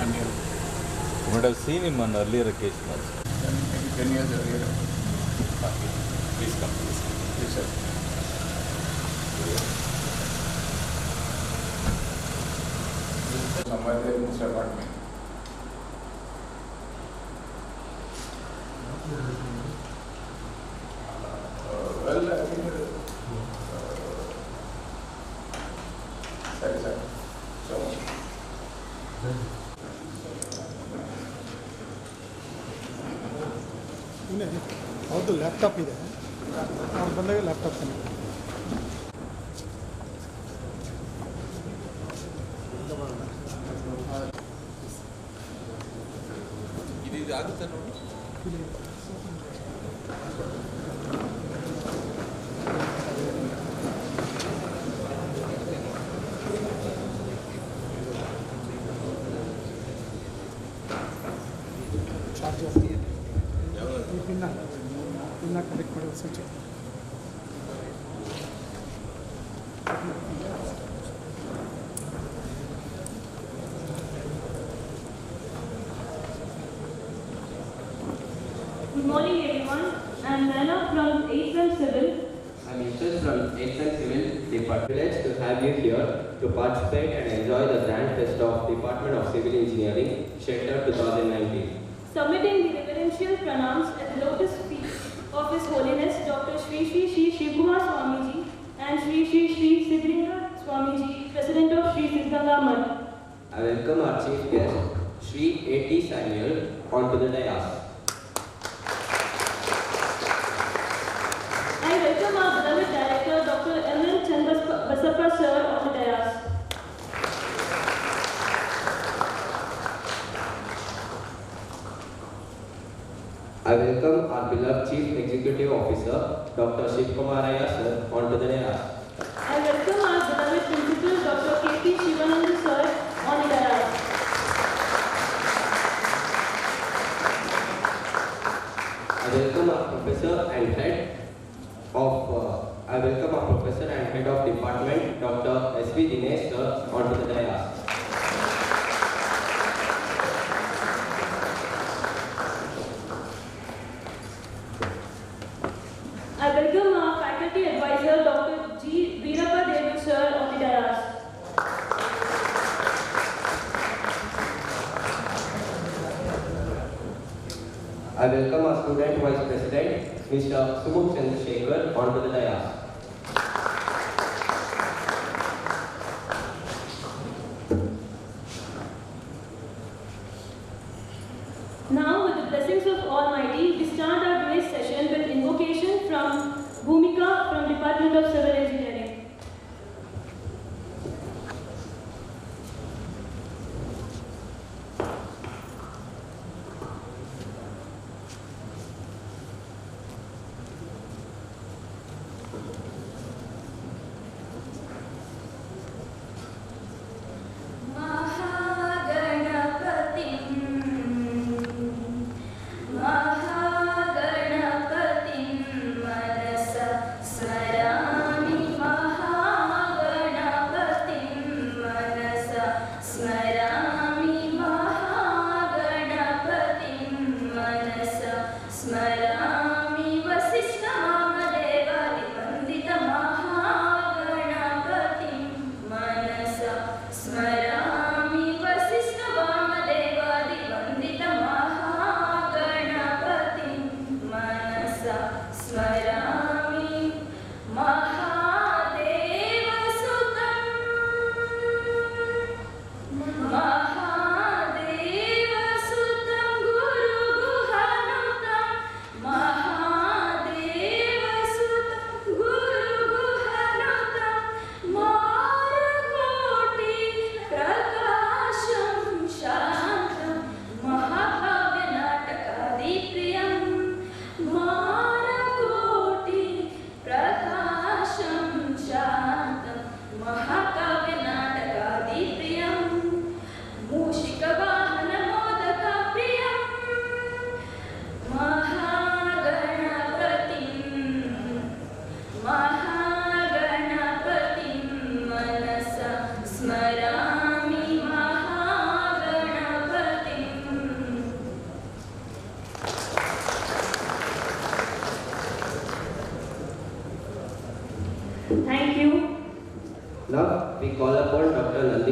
Daniel. You might have seen him on earlier occasion also. Maybe 10 years earlier. Please come, please come. Yes, sir. Somewhere there in this apartment. Well, I think sorry, sir. So, ಅವ್ರದ್ದು laptop ಇದೆ, ಅವ್ರು ಬಂದಾಗ laptop connect. ಇದು ಆಗುತ್ತೆ ನೋಡಿ. Charger ಈ pin connect ಮಾಡೋದು switch. Good morning everyone. I am Birla from 8th and Civil. I am Yusuf from 8th and Civil Department. Privileged to have you here to participate and enjoy the grand fest of Department of Civil Engineering, Shelter 2019. Submitting the reverential pranams at the lotus feet of His Holiness Dr. Shri Shri Shri Shivkumar Swamiji and Shri Shri Shri Siddhlinga Swamiji, President of Shri Siddhganga Math. I welcome our chief guest, Shri A.T. Samuel, onto the dais. I welcome our beloved Director Dr. M.N. Chandbasappa Sir on the dais. I welcome our beloved Chief Executive Officer, Dr. Shivkumaraya Sir, onto the dais. I welcome our beloved Principal Dr. K.P. Shivananda Sir on the dais. I welcome our Professor and Head of Department, Dr. S.V. Dinesh Sir, onto the dais. I welcome our Faculty Advisor Dr. G. Veerappa Devu Sir on the dais. I welcome our Student Vice President, Mr. Sumukh Chandrasekhar, onto the dais. Now, with the blessings of Almighty, we start our today's session with invocation from Bhumika from Department of Civil Engineering.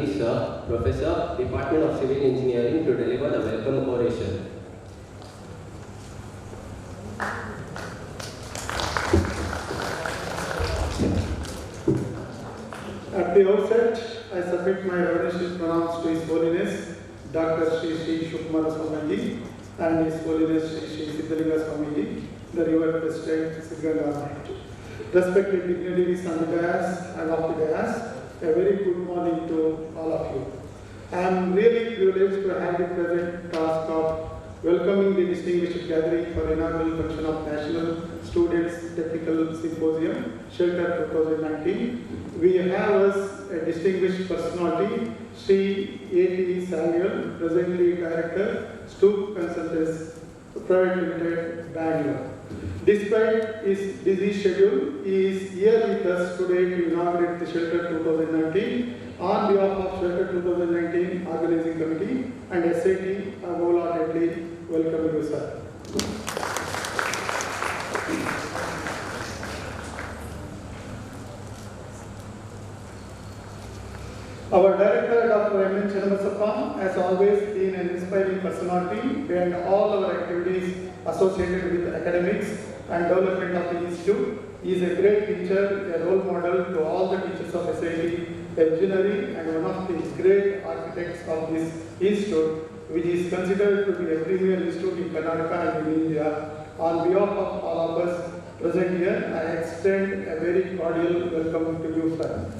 colleague, Sir, Professor, Department of Civil Engineering, to deliver the welcome oration. At the outset, I submit my reverential pronouns to His Holiness Dr. Sri Sri Shukmara Swamiji and His Holiness Sri Sri Siddhalinga Swamiji, the River President Siddhganga. Respected dignitaries on the dais and off the dais, a very good morning to all of you. I am really privileged to have the present task of welcoming the distinguished gathering for inaugural function of National Students Technical Symposium, Shelter 2019. We have us a distinguished personality, Sri A.T. Samuel, presently Director, Stoop Consultants, Private Limited, Bangalore. Despite his busy schedule, he is here with us today to inaugurate the Shelter 2019. On behalf of Shelter 2019 Organizing Committee and SAT, I wholeheartedly welcome you, sir. Our director, Dr. M. N. Channabasappa, has always been an inspiring personality and all our activities associated with academics and development of the institute. He is a great teacher, a role model to all the teachers of SIT, a visionary and one of the great architects of this institute, which is considered to be a premier institute in Karnataka and in India. On behalf of all of us present here, I extend a very cordial welcome to you, sir.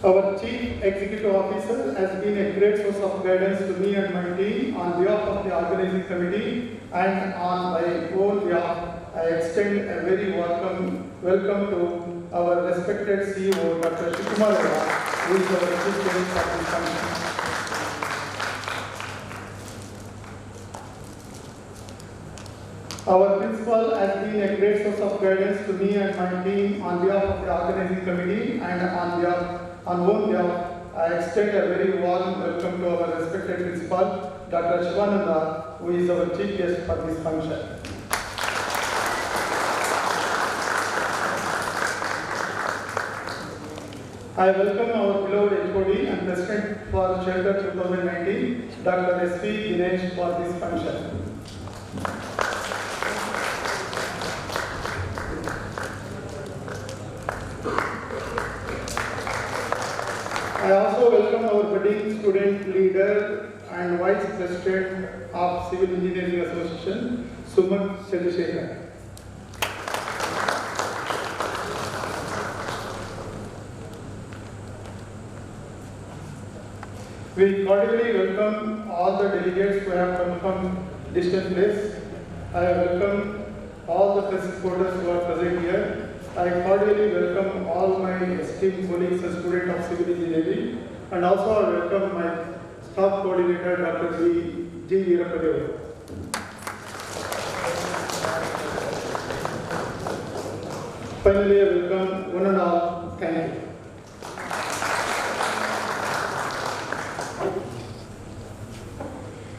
Our Chief Executive Officer has been a great source of guidance to me and my team. On behalf of the Organizing Committee and on my own behalf, I extend a very welcome to our respected CEO, Dr. Shukmara, who is our Chief Guest of this function. Our principal has been a great source of guidance to me and my team on behalf of the Organizing Committee and on own behalf, I extend a very warm welcome to our respected principal, Dr. Shivananda, who is our chief guest for this function. I welcome our beloved HOD and President for Shelter 2019, Dr. S.V. Dinesh, for this function. I also welcome our budding student leader and Vice President of Civil Engineering Association, Suman Chandrasekhar. We cordially welcome all the delegates who have come from distant place. I welcome all the press reporters who are present here. I cordially welcome all my esteemed colleagues and students of civil engineering, and also I welcome my staff coordinator, Dr. G. Veerapadev. Finally, I welcome one and all. Thank you.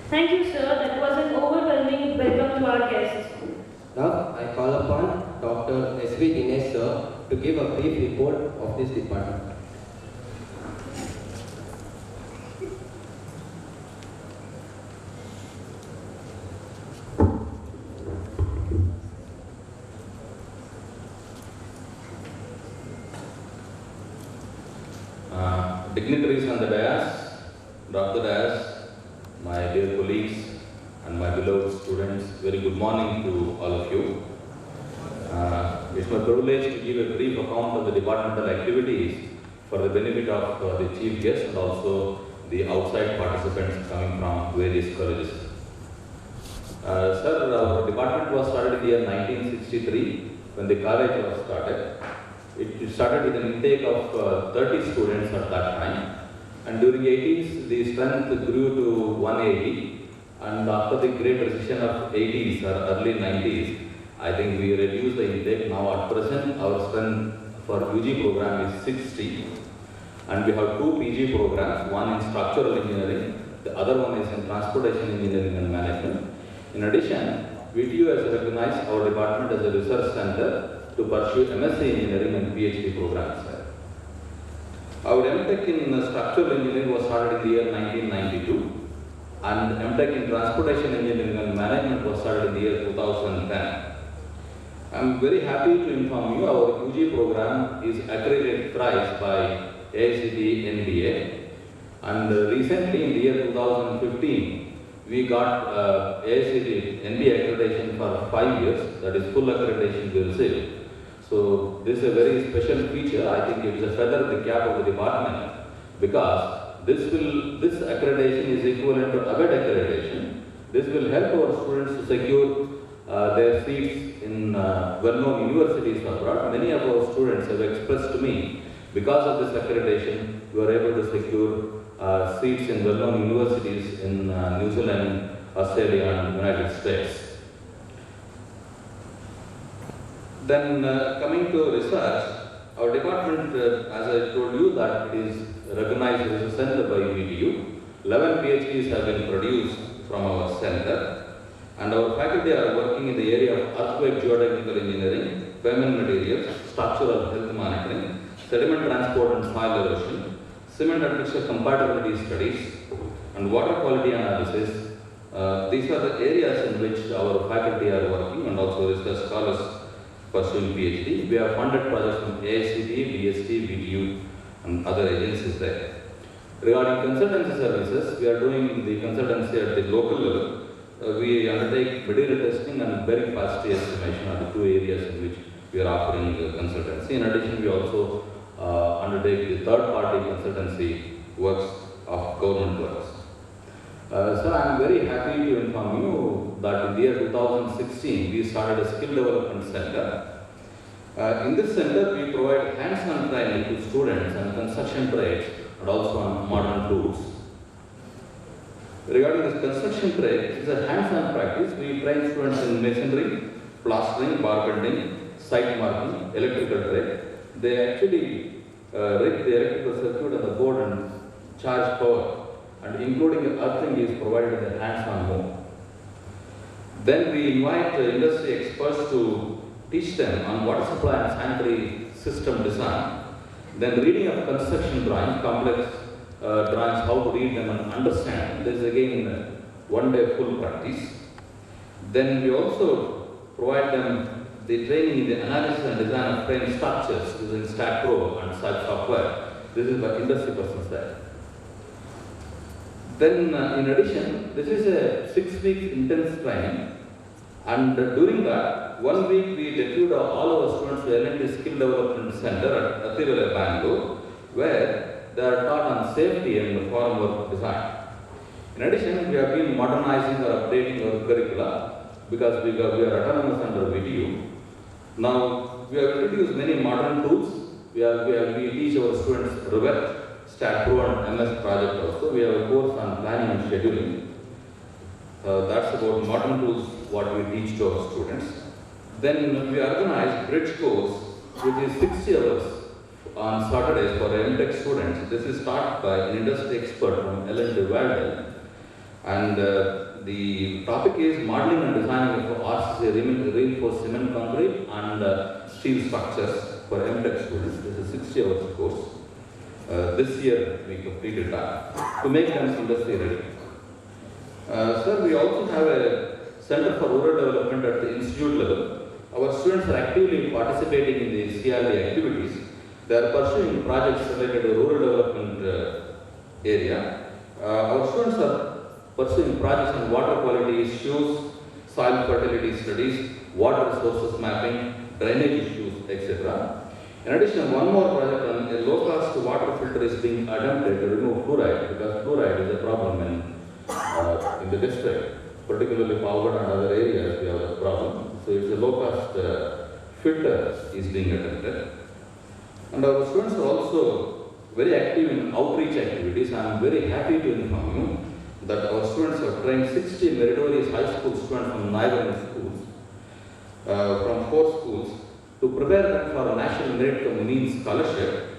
Thank you, sir. That was an overwhelming welcome to our guests. Now, I call upon Dr. S.V. Dinesh, sir, to give a brief report of this department. Dignitaries on the dais, Dr. Dais, my dear colleagues, and my beloved students, very good morning to all of you. It's my privilege to give a brief account of the departmental activities for the benefit of the chief guest and also the outside participants coming from various colleges. Sir, our department was started in the year 1963 when the college was started. It started with an intake of 30 students at that time, and during the 80s the strength grew to 180, and after the great recession of 80s or early 90s, I think we reduced the intake. Now at present our strength for UG program is 60, and we have 2 PG programs, one in structural engineering, the other one is in transportation engineering and management. In addition, VTU has recognized our department as a research center to pursue MSc Engineering and PhD programs there. Our MTech in Structural Engineering was started in the year 1992, and MTech in Transportation Engineering and Management was started in the year 2010. I am very happy to inform you our UG program is accredited thrice by AICTE NBA, and recently in the year 2015 we got AICTE NBA accreditation for 5 years, that is full accreditation we received. So this is a very special feature. I think it is a feather in the cap of the department, because this accreditation is equivalent to ABET accreditation. This will help our students to secure their seats in well-known universities abroad. Many of our students have expressed to me, because of this accreditation, we are able to secure seats in well-known universities in New Zealand, Australia and United States. Then coming to research, our department, as I told you, that it is recognized as a center by VTU. 11 PhDs have been produced from our center, and our faculty are working in the area of earthquake geotechnical engineering, pavement materials, structural health monitoring, sediment transport and soil erosion, cement and mixture compatibility studies, and water quality analysis. These are the areas in which our faculty are working, and also research scholars pursuing PhD. We have funded projects from AICTE, BST, VTU and other agencies there. Regarding consultancy services, we are doing the consultancy at the local level. We undertake material testing and very fast estimation are the two areas in which we are offering consultancy. In addition, we also undertake the third-party consultancy works of government works. So I am very happy to inform you that in the year 2016, we started a skill development center. In this center, we provide hands-on training to students on construction trades and also on modern tools. Regarding this construction trade, it is a hands-on practice. We train students in masonry, plastering, bar bending, site marking, electrical trade. They actually rig the electrical circuit on the board and charge power, and including earthing is provided in the hands-on mode. Then we invite industry experts to teach them on water supply and sanitary system design. Then reading of construction drawing, complex drawings, how to read them and understand. This is again one-day full practice. Then we also provide them the training in the analysis and design of frame structures using StatPro and such software. This is by industry persons there. Then in addition, this is a 6 week intense training, and during that, 1 week we deputed all our students to L&T Skill Development Center at Athirale, Bangalore, where they are taught on safety and forum work design. In addition, we have been modernizing or updating our curricula because we are autonomous under VTU. Now, we have introduced many modern tools. We teach our students Rivet, StatPro and MS project also. We have a course on planning and scheduling. That's about modern tools, what we teach to our students. Then we organize bridge course, which is 60 hours on Saturdays for MTech students. This is taught by an industry expert from L&T Walden. And the topic is modeling and designing of RCC reinforced cement concrete and steel structures for MTech students. This is a 60 hours course. This year we completed that to make them industry ready. Sir, we also have a Center for Rural Development at the institute level. Our students are actively participating in the CRD activities. They are pursuing projects related to rural development area. Our students are pursuing projects on water quality issues, soil fertility studies, water resources mapping, drainage issues, etc. In addition, one more project on a low-cost water filter is being attempted to remove fluoride, because fluoride is a problem in the district, particularly Pavgad and other areas we have a problem. So it's a low-cost filter is being attempted. And our students are also very active in outreach activities. I am very happy to inform you that our students have trained 60 meritorious high school students from neighboring schools, from 4 schools, to prepare them for a National Merit Means Scholarship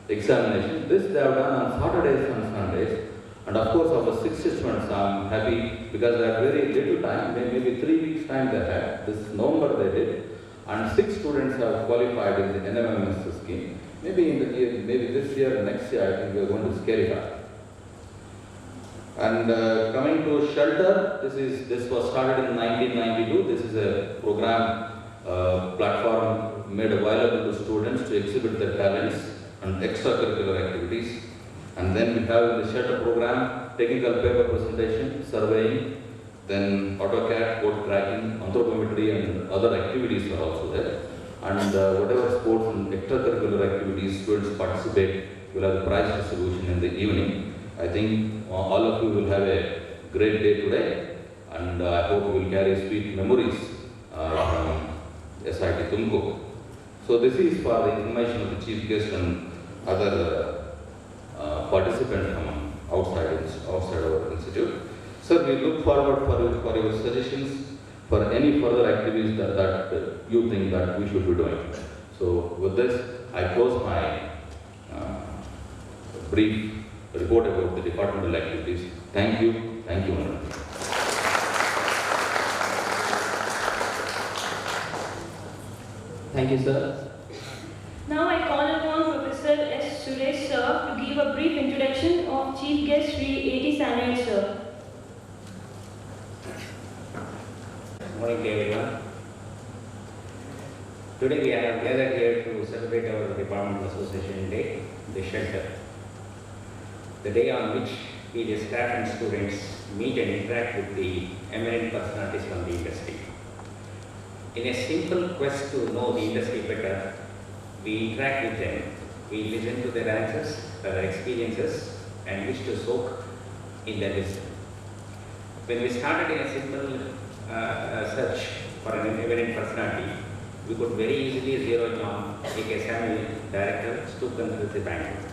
examination. This they have done on Saturdays and Sundays, And of course, our 6 students, I'm happy because they had very little time, maybe 3 weeks time they had. This November they did. And 6 students have qualified in the NMMS scheme. Maybe in the year, maybe this year, next year, I think we are going to scale it up. And coming to shelter, this was started in 1992. This is a program platform made available to students to exhibit their talents and extracurricular activities. And then we have the shelter program, technical paper presentation, surveying, then AutoCAD, code cracking, anthropometry, and other activities are also there. And whatever sports and extracurricular activities students participate, will have the prize distribution in the evening. I think all of you will have a great day today, and I hope you will carry sweet memories from SIT Tumkur. So this is for the information of the chief guest and other participants from outside our institute. Sir, we look forward for your suggestions for any further activities that you think that we should be doing. So with this, I close my brief report about the departmental activities. Thank you. Thank you, Madam. Thank you, sir. Now I call upon Professor S. Suresh sir to give a brief introduction of Chief Guest Sri A.T. Samuel sir. Good morning to everyone. Today we are gathered here to celebrate our Departmental Association Day, the shelter. The day on which we, the staff and students, meet and interact with the eminent personalities from the industry. In a simple quest to know the industry better, we interact with them, we listen to their answers, their experiences, and wish to soak in their wisdom. When we started in a simple search for an eminent personality, we could very easily zero in on A.K. Samuel, Director, Tumkur Karnataka Bangalore.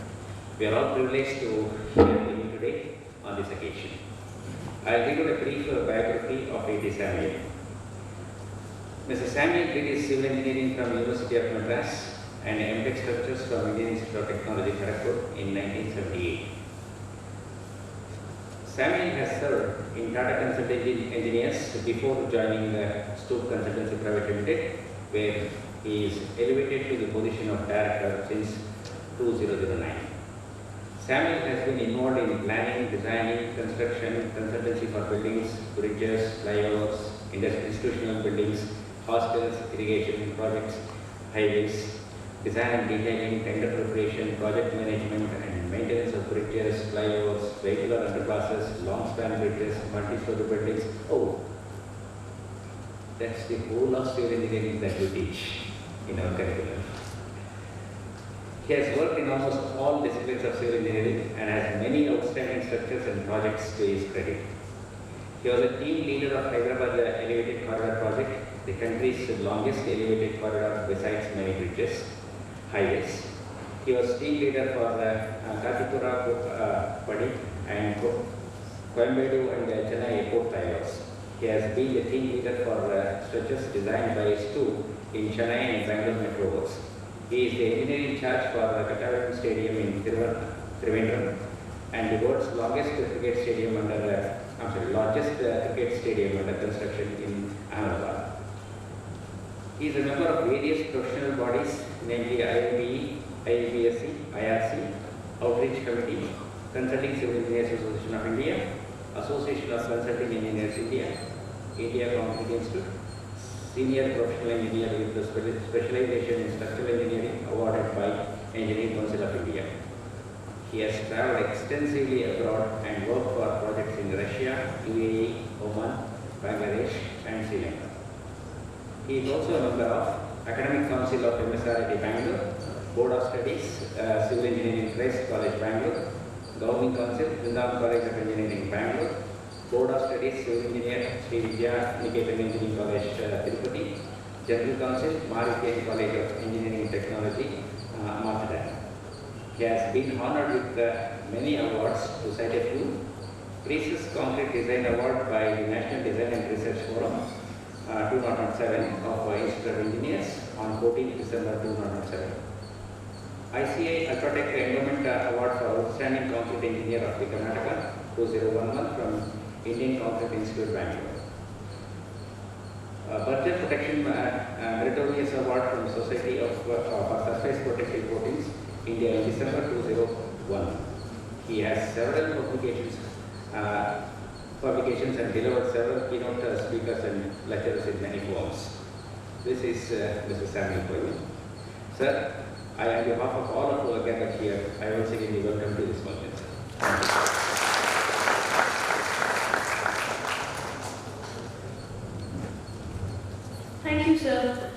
We are all privileged to hear him today on this occasion. I will give you a brief biography of A.T. Samuel. Mr. Samuel did his civil engineering from University of Madras and MTech structures from Indian Institute of Technology, Kharagpur in 1978. Samuel has served in Tata Consulting Engineers before joining Tumkur Consultancy Private Limited, where he is elevated to the position of director since 2009. Samuel has been involved in planning, designing, construction, consultancy for buildings, bridges, flyovers, institutional buildings, hostels, irrigation projects, highways, design and detailing, tender preparation, project management and maintenance of bridges, flyovers, vehicular underpasses, long span bridges, multi-story buildings. Oh, that's the whole of civil engineering that we teach in our curriculum. He has worked in almost all disciplines of civil engineering and has many outstanding structures and projects to his credit. He was a team leader of Hyderabad Elevated Corridor project, the country's longest elevated corridor besides many bridges, highways. He was team leader for the Katipura Padi and Coimbatore and Chennai airport flyovers. He has been the team leader for stretches designed by STU in Chennai and Bangalore metro works. He is the engineer in charge for the Katavatan Stadium in Trivandrum and the world's longest cricket stadium largest cricket stadium under construction in Ahmedabad. He is a member of various professional bodies, namely IIBE, IIBSC, IRC, Outreach Committee, Consulting Civil Engineers Association of India, Association of Consulting Engineers India, India Competitive Institute, Senior Professional Engineer with the Specialization in Structural Engineering awarded by Engineering Council of India. He has traveled extensively abroad and worked for projects in Russia, UAE, Oman, Bangladesh and Sri Lanka. He is also a member of Academic Council of MSRT Bangalore, Board of Studies, Civil Engineering Christ College Bangalore, Governing Council, Vrindavan College of Engineering Bangalore, Board of Studies, Civil Engineer, Sri Vidya Niketan Engineering College, Tirupati, General Council, Maharashtra College of Engineering and Technology, Mathura. He has been honored with many awards, to cite a few. Precious Concrete Design Award by the National Design and Research Forum, 2007 of Institute of Engineers on 14th December 2007. ICI Ultratech Endowment Award for Outstanding Concrete Engineer of the Karnataka, 2011 from Indian Concrete Institute, Bangalore. Budget Protection Meritorious Award from Society for Surface Protective Coatings, India in December 2001. He has several publications and delivered several keynote speakers and lectures in many forms. This is Mr. Samuel Koyman. Sir, on behalf of all of who are gathered here, I once again welcome to this function. Thank you, sir.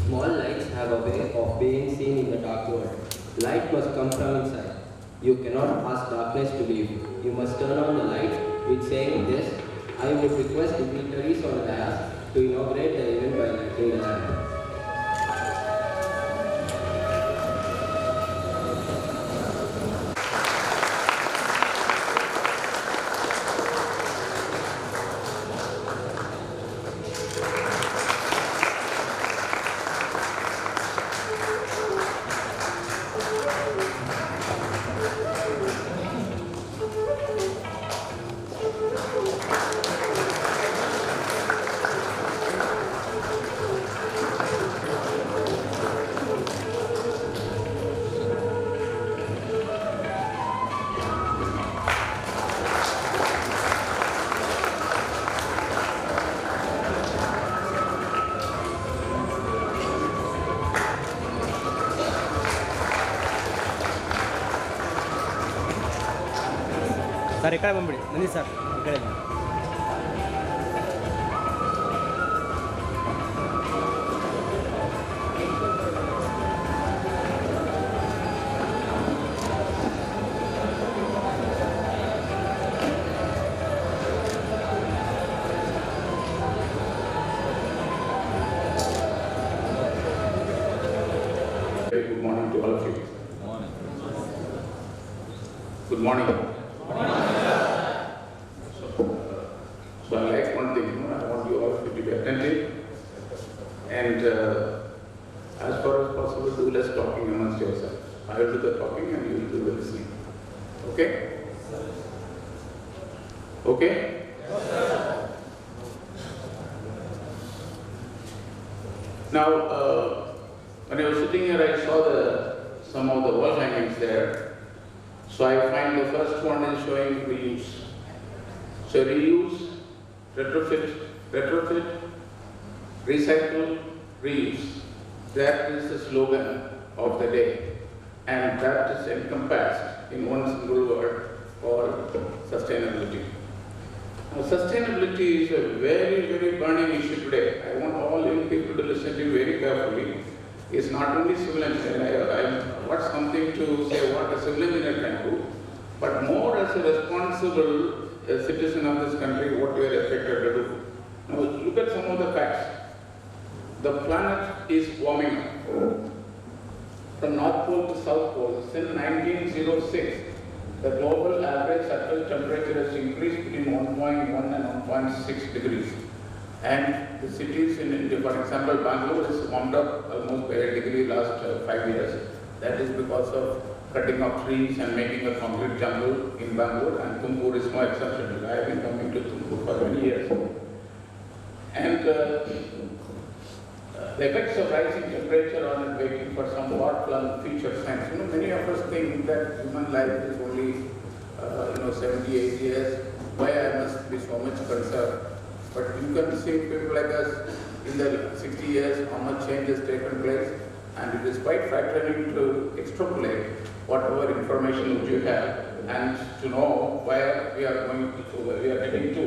Small lights have a way of being seen in the dark world. Light must come from inside. You cannot ask darkness to leave. You must turn on the light with saying this. I would request dignitaries on the dais to inaugurate the event by lighting the lamp. Sir ಈ ಕಡೆ ಬಂದ್ಬಿಡಿ ಬನ್ನಿ sir ಈ ಕಡೆ ಬನ್ನಿ. Very good morning to all of you. Good morning. So I like one thing, I want you all to be attentive and as far as possible do less talking amongst yourselves. I will do the talking and you will do the listening. Okay? Okay? Now, when I was sitting here, I saw some of the wall hangings there. So I find the first one is showing reuse. So reuse, retrofit, recycle, reuse. That is the slogan of the day. And that is encompassed in one single word called sustainability. Now, sustainability is a very, very burning issue today. I want all young people to listen to you very carefully. It's not only civil engineering. I want something to say what a civil engineer can do, but more as a responsible citizen of this country, what we are expected to do. Now, look at some of the facts. The planet is warming up. From North Pole to South Pole, since 1906, the global average surface temperature has increased between 1.1 and 1.6 degrees. And the cities in India, for example, Bangalore has warmed up almost by a degree last 5 years. That is because of cutting of trees and making a concrete jungle in Bangalore, and Tumkur is no exception. I have been coming to Tumkur for many years. And the effects of rising temperature are waiting for some far-flung future science. You know, many of us think that human life is only 70, 80 years. Why I must be so much concerned? But you can see people like us in the 60 years, how much change has taken place, and it is quite frightening to extrapolate whatever information which you have and to know where we are heading to.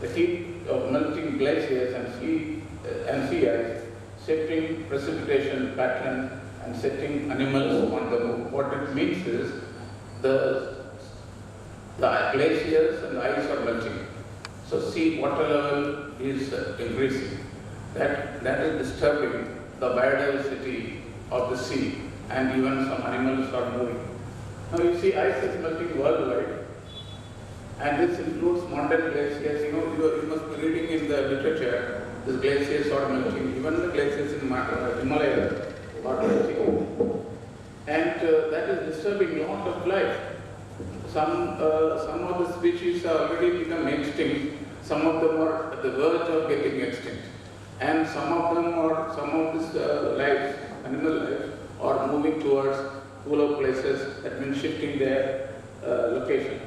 The heat of melting glaciers and sea ice, setting precipitation pattern and setting animals on the move. What it means is the glaciers and the ice are melting. So sea water level is increasing. That is disturbing the biodiversity of the sea, and even some animals are moving. Now you see ice is melting worldwide, and this includes mountain glaciers. You must be reading in the literature, the glaciers are melting, even the glaciers in Himalaya are melting. And that is disturbing a lot of life. some of the species have already become extinct. Some of them are at the verge of getting extinct, and some of these lives, animal lives, are moving towards cooler places. That means shifting their location.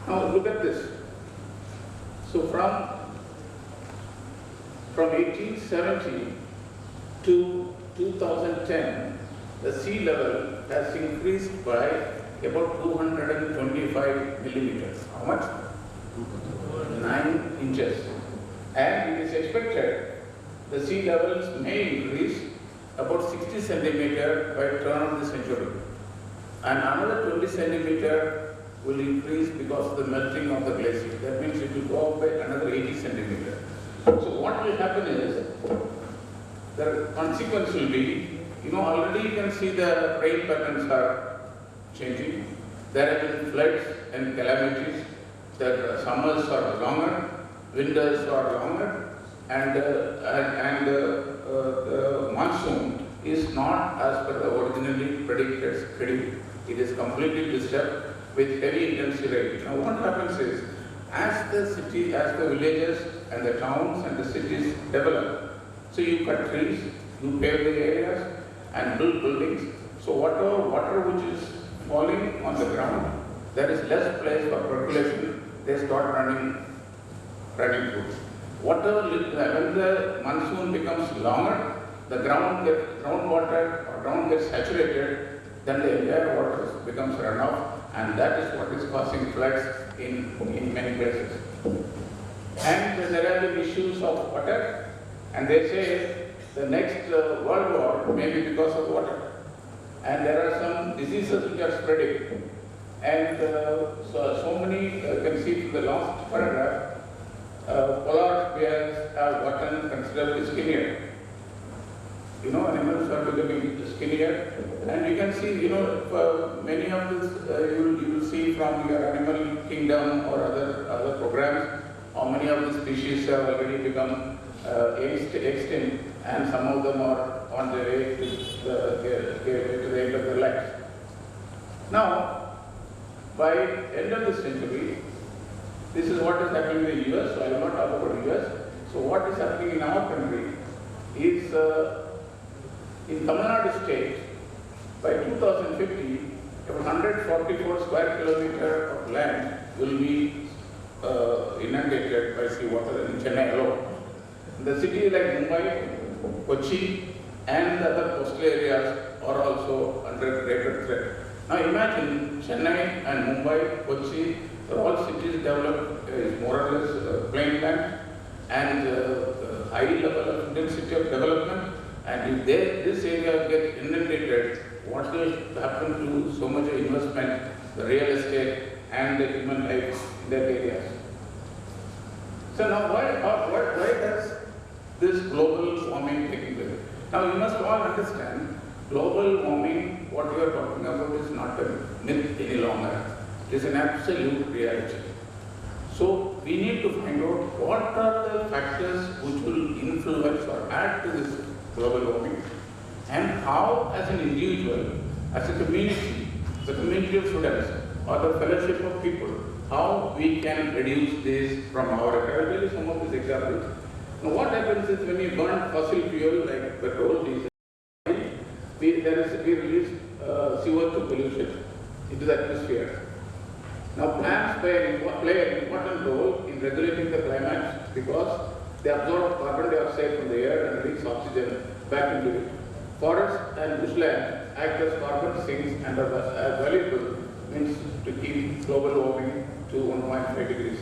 Now look at this. So from 1870 to 2010, the sea level has increased by about 225 millimeters. How much? 9 inches. And it is expected the sea levels may increase about 60 centimeters by turn of the century. And another 20 centimeters will increase because of the melting of the glacier. That means it will go up by another 80 centimeters. So what will happen is, the consequence will be, already you can see the rain patterns are changing. There have been floods and calamities. The summers are longer, winters are longer, and the monsoon is not as per the originally predicted schedule. It is completely disturbed with heavy intensity rain. Now what happens is, as the villages and the towns and the cities develop, so you cut trees, you pave the areas and build buildings. So whatever water which is falling on the ground, there is less place for percolation. They start running through. When the monsoon becomes longer, the ground gets saturated, then the entire water becomes runoff, and that is what is causing floods in many places. And there are the issues of water, and they say the next world war may be because of water. And there are some diseases which are spreading. And so many, you can see from the last paragraph, polar bears have gotten considerably skinnier. Animals are becoming skinnier. And you can see, many of this you will see from your Animal Kingdom or other programs, how many of the species have already become extinct, and some of them are on their way to the end of their lives. Now, by end of the century, this is what is happening in the US, so I will not talk about the US. So what is happening in our country is, in Tamil Nadu state, by 2050, about 144 square kilometers of land will be inundated by seawater in Chennai alone. The cities like Mumbai, Kochi, and the other coastal areas are also under greater threat. Now imagine Chennai and Mumbai, Kochi, all cities developed more or less plain land and high level of intensity of development. And if this area gets inundated, what will happen to so much investment, the real estate and the human life in that areas? So now why does this global warming taking place? Now you must all understand, global warming, what we are talking about is not a myth any longer. It is an absolute reality. So we need to find out what are the factors which will influence or add to this global warming, and how as an individual, as a community of students or the fellowship of people, how we can reduce this from our end. I will tell you some of these examples. Now what happens is, when you burn fossil fuel like petrol, diesel, we release CO2 pollution into the atmosphere. Now plants play an important role in regulating the climate because they absorb carbon dioxide from the air and release oxygen back into it. Forests and bushland act as carbon sinks and are valuable means to keep global warming to 1.5 degrees.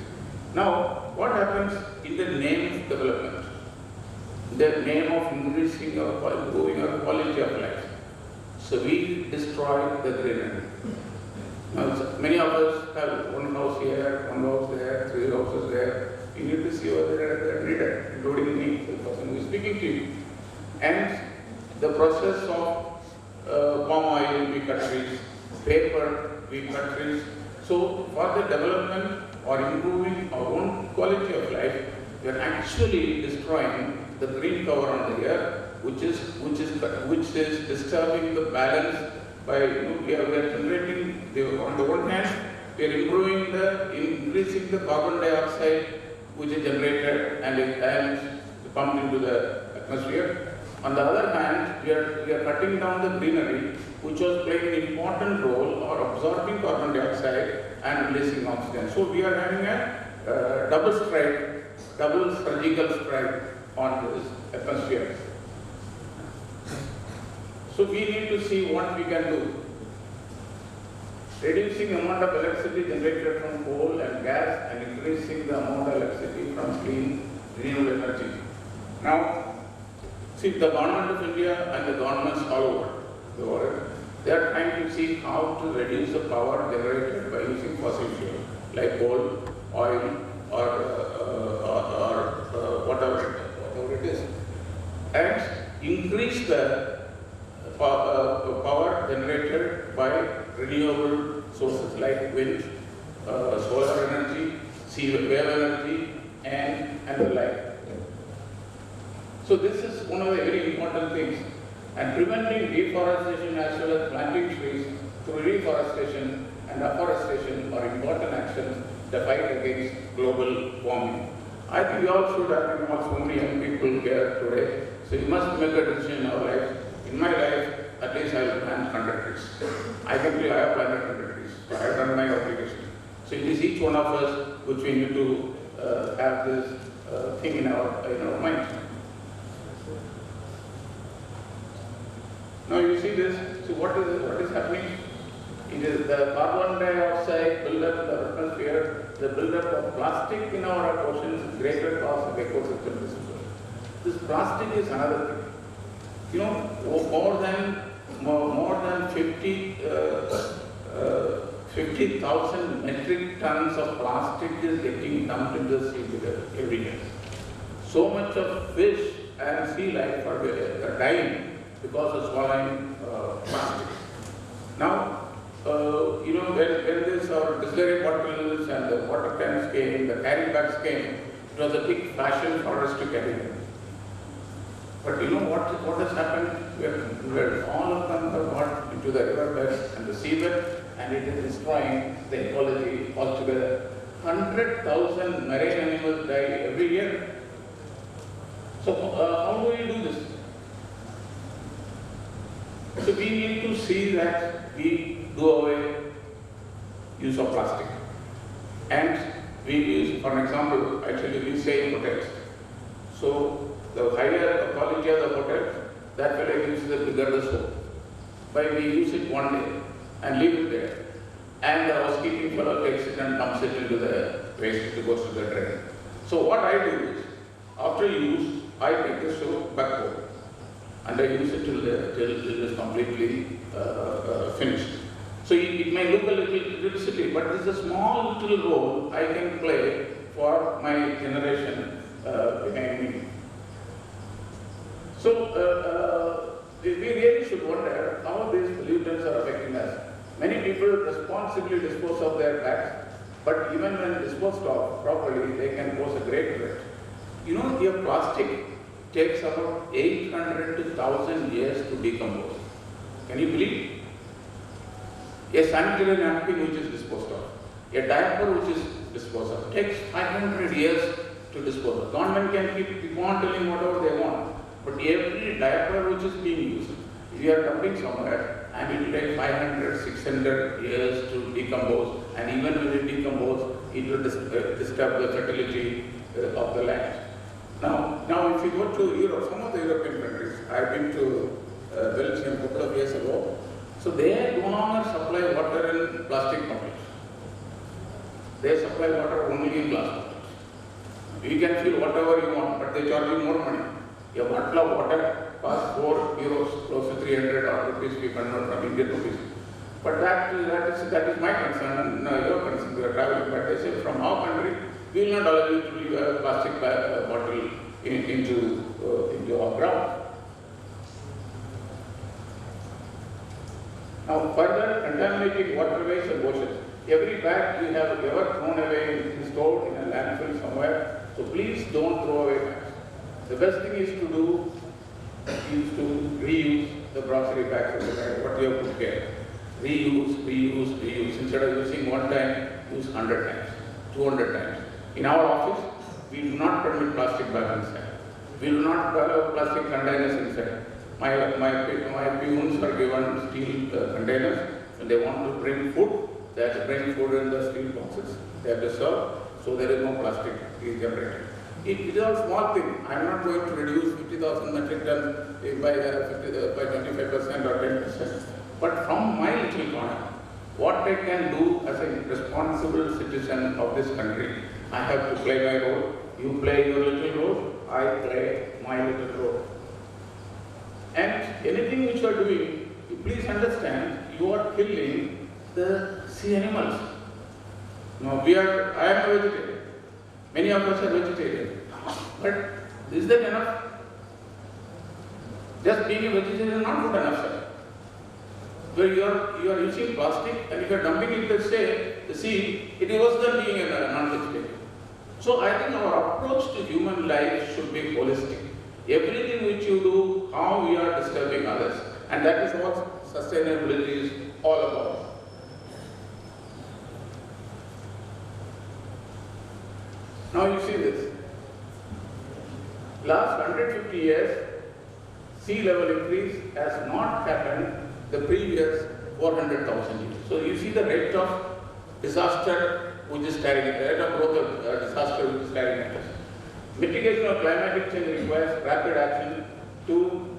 Now, what happens in the name of development? The name of increasing or improving our quality of life. So we destroy the greenery. Now, many of us have one house here, one house there, 3 houses there. You need to see whether they are needed, including me, the person who is speaking to you. And the process of palm oil, we cut trees, paper, we cut trees. So for the development or improving our own quality of life, we are actually destroying the green cover on the earth, which is disturbing the balance by, we are generating, on the one hand, we are increasing the carbon dioxide which is generated and pumped into the atmosphere. On the other hand, we are cutting down the greenery, which was playing an important role or absorbing carbon dioxide and releasing oxygen. So we are having a double surgical strike on this atmosphere. So we need to see what we can do. Reducing the amount of electricity generated from coal and gas and increasing the amount of electricity from clean renewable energy. Now, see, the government of India and the governments all over the world, they are trying to see how to reduce the power generated by using fossil fuel like coal, oil, or whatever it is, and increase the power generated by renewable sources like wind, solar energy, sea wave energy, and the like. So this is one of the very important things. And preventing deforestation as well as planting trees through reforestation and afforestation are important actions to fight against global warming. I think we all should have so many young people here today. So you must make a decision in our life. In my life, at least I will plant 100 trees. I can tell you I have planted 100 trees. So I have done my obligation. So it is each one of us which we need to have this thing in our mind. Now you see this, so what is happening? It is the carbon dioxide buildup in the atmosphere, the buildup of plastic in our oceans, greater cause of ecosystem disorder. This plastic is another thing. More than 50,000 metric tons of plastic is getting dumped into the sea every year. So much of fish and sea life are dying because of swallowing plastic. Now, when this our distillery bottles and the water cans came, the carry bags came, it was a big fashion for us to carry them. But what has happened? All of them have got into the riverbeds and the seabed, and it is destroying the ecology altogether. 100,000 marine animals die every year. So how do we do this? So we need to see that we do away use of plastic. And we use, for example, actually we say in hotels. So the higher the quality of the hotel, that fellow gives the bigger the soap. But we use it one day and leave it there. And the housekeeping fellow takes it and dumps it into the waste, it goes to the drain. So what I do is, after use, I take the soap back home. And I use it till it is completely finished. So it may look a little silly, but this is a small little role I can play for my generation behind me. So we really should wonder how these pollutants are affecting us. Many people responsibly dispose of their bags, but even when disposed of properly, they can pose a great threat. Your plastic takes about 800 to 1,000 years to decompose. Can you believe? A sanitary napkin which is disposed of, a diaper which is disposed of, takes 500 years to dispose of. Government can keep on telling whatever they want, but every diaper which is being used, we are dumping somewhere, and it will take 500, 600 years to decompose, and even when it decomposes, it will disturb the fertility of the land. Now, if you go to Europe, some of the European countries, I've been to Belgium a couple of years ago, so they no longer supply water in plastic bottles. They supply water only in glass bottles. You can fill whatever you want, but they charge you more money. A bottle of water costs 4 euros, close to 300 rupees, we convert from Indian rupees. But that is my concern, and your concern. We are traveling, but they say from our country, we will not allow you to leave a plastic bottle into our ground. Now, further contaminating waterways and oceans. Every bag you have ever thrown away is stored in a landfill somewhere. So please don't throw away bags. The best thing is to do is to reuse the grocery bags what you have put there. reuse. Instead of using one time, use 100 times, 200 times. In our office, we do not permit plastic bags inside. We do not allow plastic containers inside. My peons are given steel containers. When they want to bring food, they have to bring food in the steel boxes. They have to serve, so there is no plastic is generated. It is a small thing. I am not going to reduce 50,000 metric tons by 25% or 10%. But from my little corner, what I can do as a responsible citizen of this country, I have to play my role. You play your little role, I play my little role. And anything which you are doing, you please understand, you are killing the sea animals. Now I am a vegetarian. Many of us are vegetarian. But is that enough? Just being a vegetarian is not good enough, sir. Where you are using plastic, and if you are dumping it in the sea, it is worse than being a non-vegetarian. So I think our approach to human life should be holistic. Everything which you do, how we are disturbing others. And that is what sustainability is all about. Now you see this. Last 150 years, sea level increase has not happened the previous 400,000 years. So you see the rate of disaster which is carrying it, rate of growth of disaster which is carrying it. Mitigation of climatic change requires rapid action to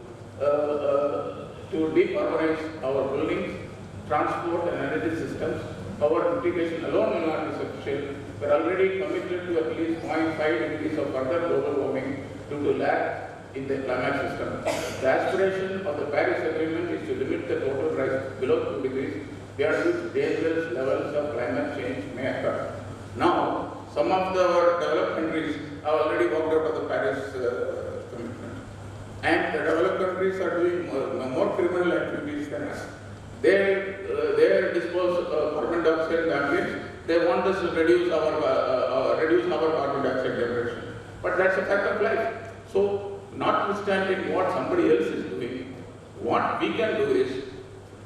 decarbonize our buildings, transport and energy systems. Our mitigation alone will not be sufficient. We are already committed to at least 0.5 degrees of further global warming due to lag in the climate system. The aspiration of the Paris Agreement is to limit the total rise below 2 degrees, beyond which dangerous levels of climate change may occur. Now, some of our developed countries have already walked out of the Paris commitment. And the developed countries are doing more criminal activities than us. They dispose carbon dioxide in the ambient. They want us to reduce our carbon dioxide generation. But that's a fact of life. So, notwithstanding what somebody else is doing, what we can do is,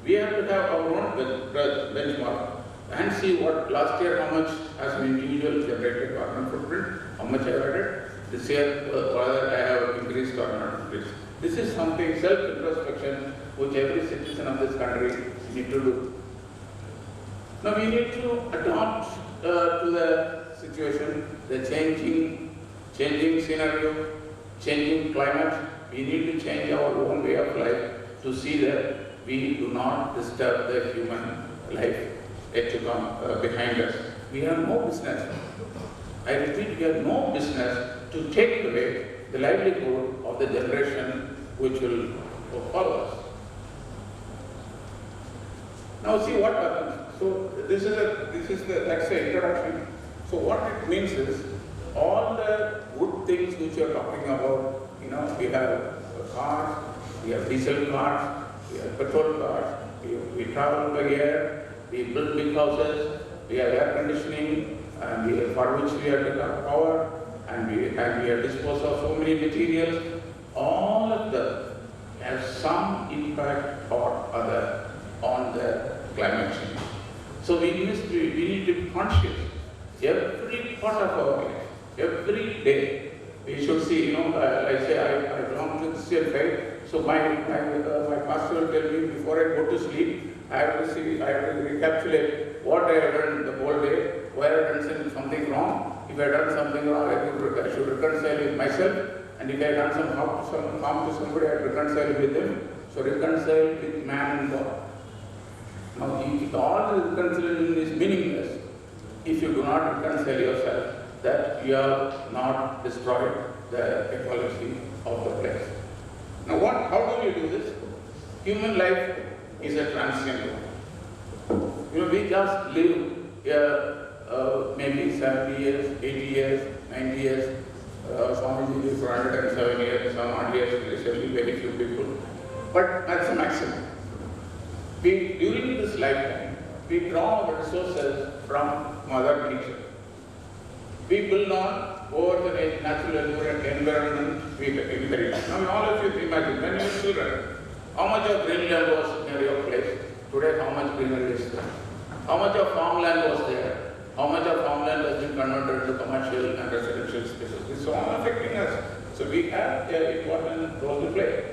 we have to have our own benchmark and see what last year how much as an individual generated carbon footprint, how much I have added, this year whether I have increased or not increased. This is something self-introspection which every citizen of this country need to do. Now we need to adapt to the situation, the changing scenario, changing climate. We need to change our own way of life to see that we do not disturb the human life yet to come behind us. We have no business. I repeat, we have no business to take away the livelihood of the generation which will follow us. Now see what happens. So this is the let's say introduction. So what it means is all the good things which you are talking about, we have cars, we have diesel cars, we have petrol cars, we travel by air, we build big houses, we have air conditioning, and for which we have to have power, and we have disposed of so many materials. All of them have some impact or other on the climate change. So we need to be conscious. Every part of our life, every day, we should see, I say I belong to Christian faith, so my pastor will tell me before I go to sleep, I have to recapitulate what I have done the whole day, where I have done something wrong. If I have done something wrong, I should reconcile with myself, and if I have done some harm to somebody, I have to reconcile with them. So reconcile with man and God. Now, all the reconciliation is meaningless if you do not reconcile yourself, that you have not destroyed the ecology of the place. Now, how do you do this? Human life is a transient one. We just live maybe 70 years, 80 years, 90 years. Swamiji lived for 107 years, some odd years, recently very few people. But that's the maximum. During this lifetime, we draw our resources from Mother Nature. We build on over the natural environment we inherit. Now all of you imagine, when you were children, how much of green land was near your place? Today, how much greenery is there? How much of farmland was there? How much of farmland has been converted to commercial and residential spaces? This is all affecting us. So we have an important role to play.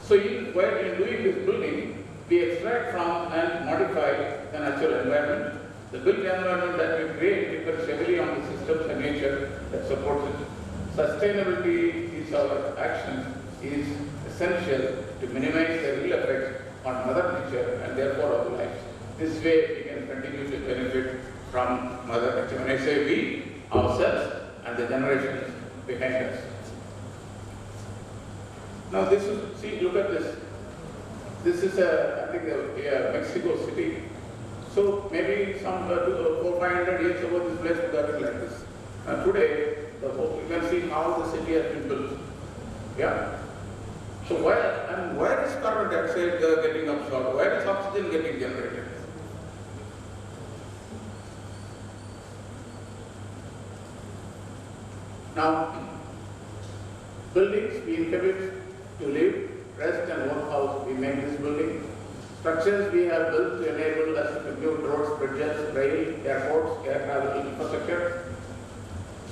So while in doing this building, we extract from and modify the natural environment. The built environment that we create depends heavily on the systems and nature that supports it. Sustainability is our action, is essential to minimize the real effects on Mother Nature and therefore our lives. This way we can continue to benefit from Mother Nature. When I say we, ourselves and the generations behind us. Now this is, see, look at this. This is I think a Mexico City. So maybe some 400-500 years ago this place would have been like this. Today, you can see how the city has been built. Yeah. So where is carbon dioxide getting absorbed? Where is oxygen getting generated? Now, buildings we inhabit to live, rest and work house, we make this building. Structures we have built to enable us to compute roads, bridges, rail, airports, air travel infrastructure.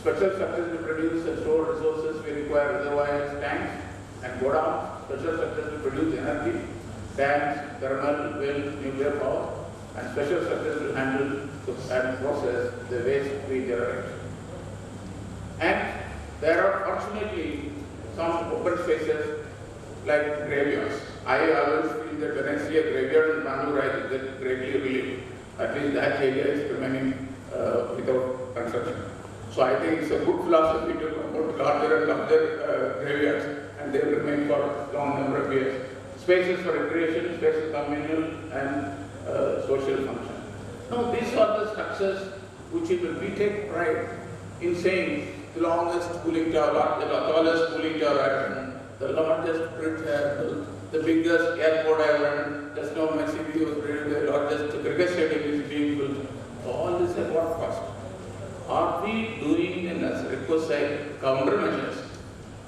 Special structures to produce and store resources, we require reservoirs, tanks and godowns. Special structures to produce energy, dams, thermal, wind, nuclear power, and special structures to handle and process the waste we generate. And there are fortunately some open spaces like graveyards. I always feel that when I see a graveyard in Bangalore, I get greatly relieved. At least that area is remaining without construction. So I think it's a good philosophy to promote larger and larger graveyards, and they will remain for a long number of years. Spaces for recreation, spaces for communal and social function. Now these are the structures which we take pride in saying the longest cooling tower, the tallest cooling tower ever, the largest bridge ever built, the biggest airport ever, the Snow City was built, the largest cricket stadium is being built. All this at what cost? Are we doing in as requisite countermeasures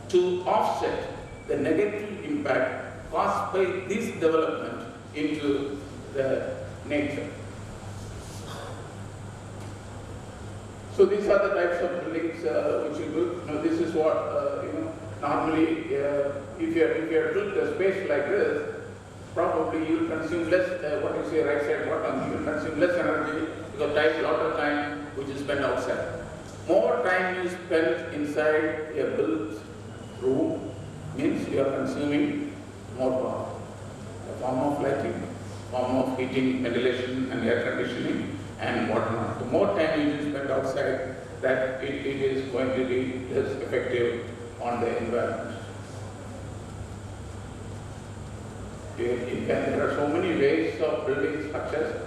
to offset the negative impact caused by this development into the nature? So these are the types of buildings which you build. Now this is what normally if you have built a space like this, probably you will consume less. What you say right side bottom, you will consume less energy because a lot of time which is spent outside. More time you spend inside a built room means you are consuming more power. A form of lighting, form of heating, ventilation, and air conditioning, and whatnot. The more time you spend outside, that it is going to be less effective on the environment. There are so many ways of building structures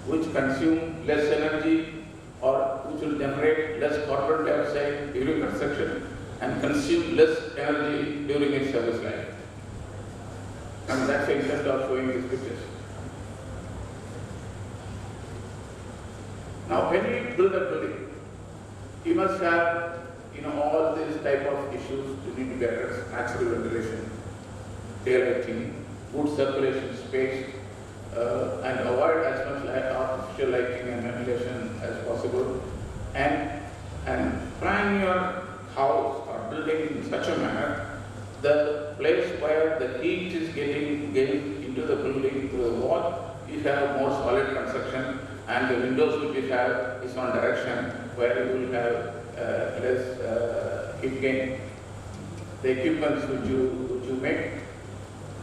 which consume less energy or which will generate less carbon dioxide during construction and consume less energy during its service life. And that's the interest of showing these pictures. Now, when you build a building, you must have all these type of issues to need to be addressed: natural ventilation, daylighting, good circulation space, and avoid as much artificial lighting and ventilation as possible, and plan your house or building in such a manner the place where the heat is getting gained into the building through the wall, you have more solid construction, and the windows which you have is on direction where you will have less heat gain. The equipments which you make.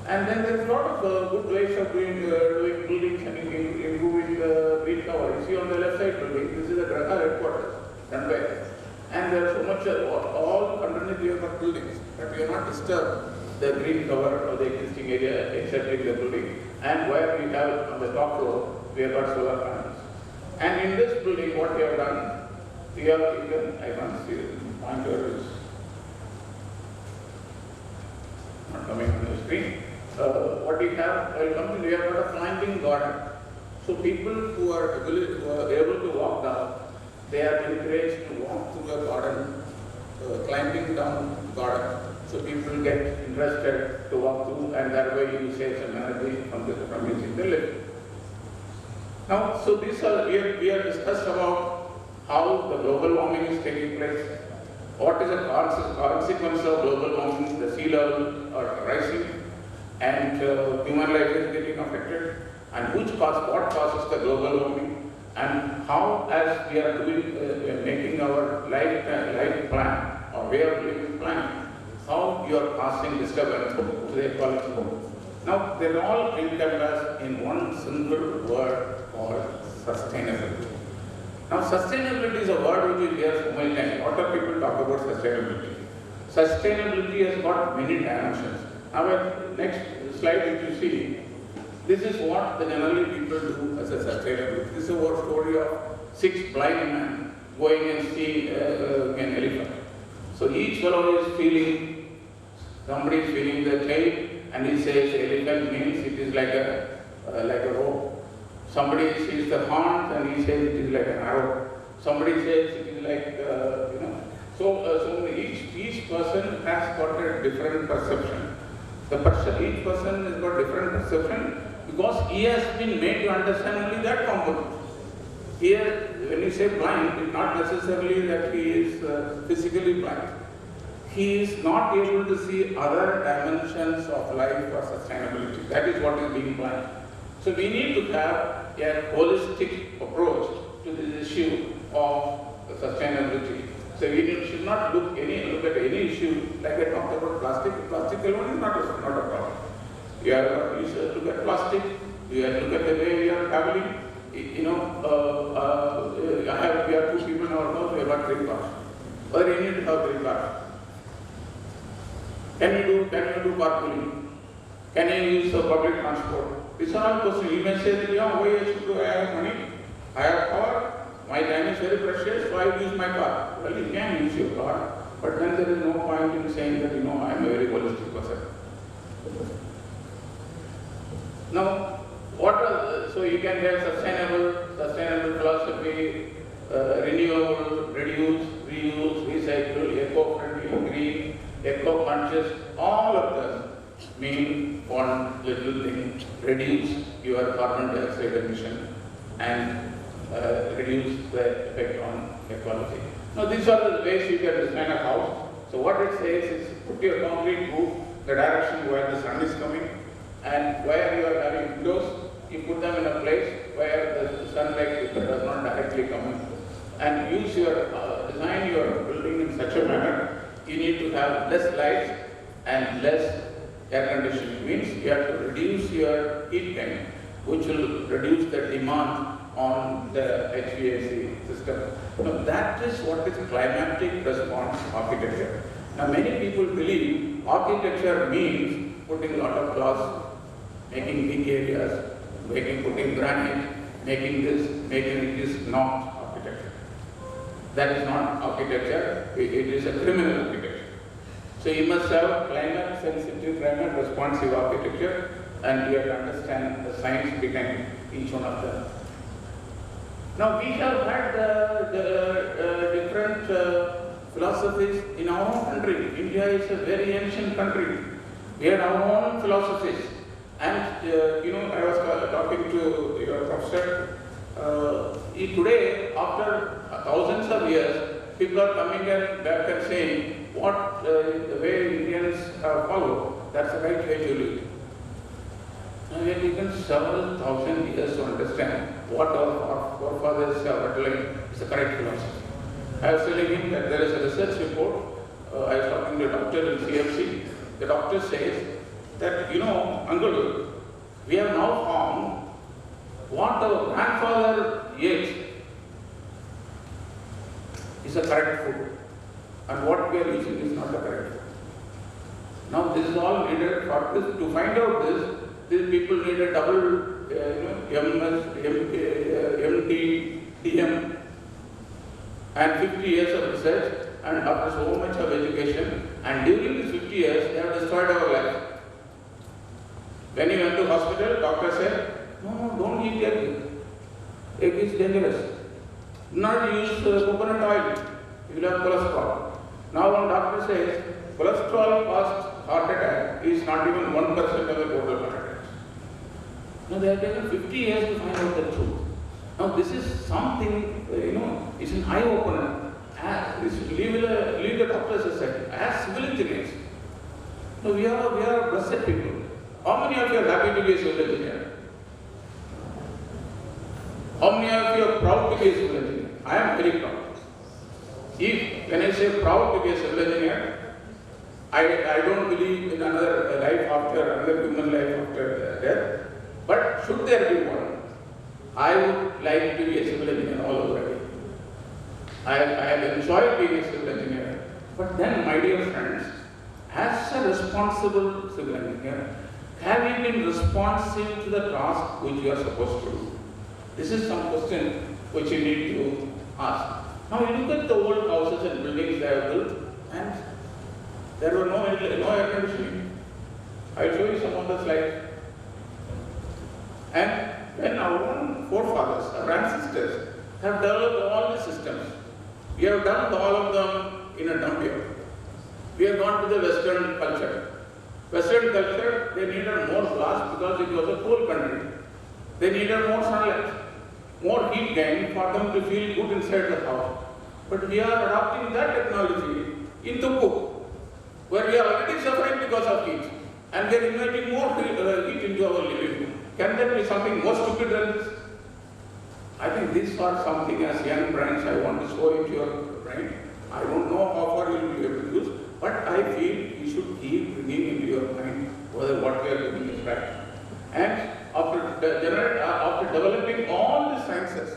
And then there is a lot of good ways of doing buildings and improving the green cover. You see on the left side building, this is the Graha headquarters, run by us. And there is so much, all underneath we have got buildings, but we have not disturbed the green cover of the existing area except in the building. And where we have on the top floor, we have got solar panels. And in this building, what we have done, we have even, I can't see the pointer is not coming on the screen. What we have, we have got a climbing garden. So people who are able to walk down, they are encouraged to walk through a garden, climbing down garden. So people get interested to walk through, and that way you save some energy from using the lift. Now, so these are, we are discussed about how the global warming is taking place, what is the consequence of global warming, the sea level are rising, and human life is getting affected, and what causes the global warming, and how, as we are doing, making our life plan or way of living plan, how you are causing disturbance to the ecology. Now, they are all encompassed in one single word called sustainability. Now, sustainability is a word which you hear so many times. A lot of people talk about sustainability. Sustainability has got many dimensions. Now, next slide which you see, this is what the generally people do as a sustainability. This is a story of 6 blind men going and seeing an elephant. So each fellow is feeling, somebody is feeling the tail, and he says elephant means it is like a rope. Somebody sees the horns and he says it is like an arrow. Somebody says it is like, So each person has got a different perception. Each person has got different perception because he has been made to understand only that component. Here, when you say blind, it's not necessarily that he is physically blind. He is not able to see other dimensions of life or sustainability. That is what is being blind. So we need to have a holistic approach to this issue of sustainability. So we should not look at any issue like I talked about plastic. Plastic alone is not a problem. You have to look at plastic. You have to look at the way we are traveling. We have 2 people in our house. We have got 3 cars. Whether you need to have 3 cars. Can you do carpooling? Can you use public transport? These are all questions. You may say that, why I should do? I have money, I have car, my time is very precious, so I will use my car. Well, you can use your car, but then there is no point in saying that, I am a very holistic person. Now, so you can have sustainable philosophy, renewable, reduce, reuse, recycle, eco-friendly, green, eco-conscious, all of them mean one little thing: reduce your carbon dioxide emission and reduce the effect on ecology. Now, these are the ways you can design a house. So what it says is put your concrete roof the direction where the sun is coming, and where you are having windows, you put them in a place where the sunlight does not directly come in, and use design your building in such a manner. You need to have less light and less air conditioning. Means you have to reduce your heat gain, which will reduce the demand on the HVAC system. Now, that is what is climatic response architecture. Now, many people believe architecture means putting a lot of glass, making big areas, putting granite, making this. It is not architecture. That is not architecture. It is a criminal architecture. So you must have climate sensitive, climate responsive architecture, and you have to understand the science behind each one of them. Now, we have had the different philosophies in our own country. India is a very ancient country. We had our own philosophies. And, I was talking to your professor. Today, after thousands of years, people are coming back and saying, the way Indians follow, that's the right way to live. And we have taken several thousand years to understand what our forefathers have outlined is the correct philosophy. I was telling him that there is a research report. I was talking to a doctor in CFC. The doctor says that, uncle, we have now found what our grandfather ate is the correct food, and what we are using is not the correct food. Now, this is all needed for this. To find out this, these people need a double MS, MT, DM, and 50 years of research, and after so much of education, and during these 50 years, they have destroyed our life. When you went to hospital, doctor said, no, don't eat egg. Egg is dangerous. Do not use coconut oil. You will have cholesterol. Now, one doctor says, cholesterol caused heart attack is not even 1% of the total heart attacks. Now, they have taken 50 years to find out the truth. Now this is something, it's an eye-opener. Leave the doctor society. As civil engineers, now we are blessed people. How many of you are happy to be a civil engineer? How many of you are proud to be a civil engineer? I am very proud. When I say proud to be a civil engineer, I don't believe in another life another human life after death. But should there be one, I would like to be a civil engineer all over again. I have enjoyed being a civil engineer. But then, my dear friends, as a responsible civil engineer, have you been responsive to the task which you are supposed to do? This is some question which you need to ask. Now you look at the old houses and buildings they have built, and there were no air conditioning. I will show you some of the slides. And when our own forefathers, our ancestors, have developed all the systems, we have done all of them in a dump year. We have gone to the Western culture. Western culture, they needed more glass because it was a cold country. They needed more sunlight, more heat gain for them to feel good inside the house. But we are adopting that technology in Tumkur, where we are already suffering because of heat, and we are inviting more heat into our living room. Can there be something more stupid than this? I think these are something as young brains I want to sow into your brain. I don't know how far you will be able to use, but I feel you should keep bringing into your mind whether what we are doing is right. And after developing all the sciences,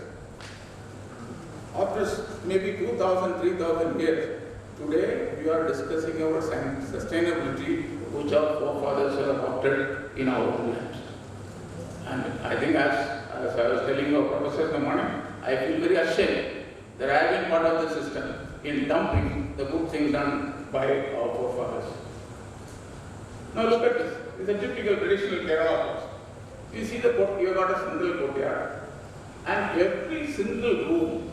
after maybe 2,000, 3,000 years, today we are discussing our sustainability, which our forefathers have adopted in our own lives. And I think as I was telling our professor in the morning, I feel very ashamed that I have been part of the system in dumping the good things done by our forefathers. Now look at this. It's a typical traditional Kerala house. You see the court, you have got a single courtyard, and every single room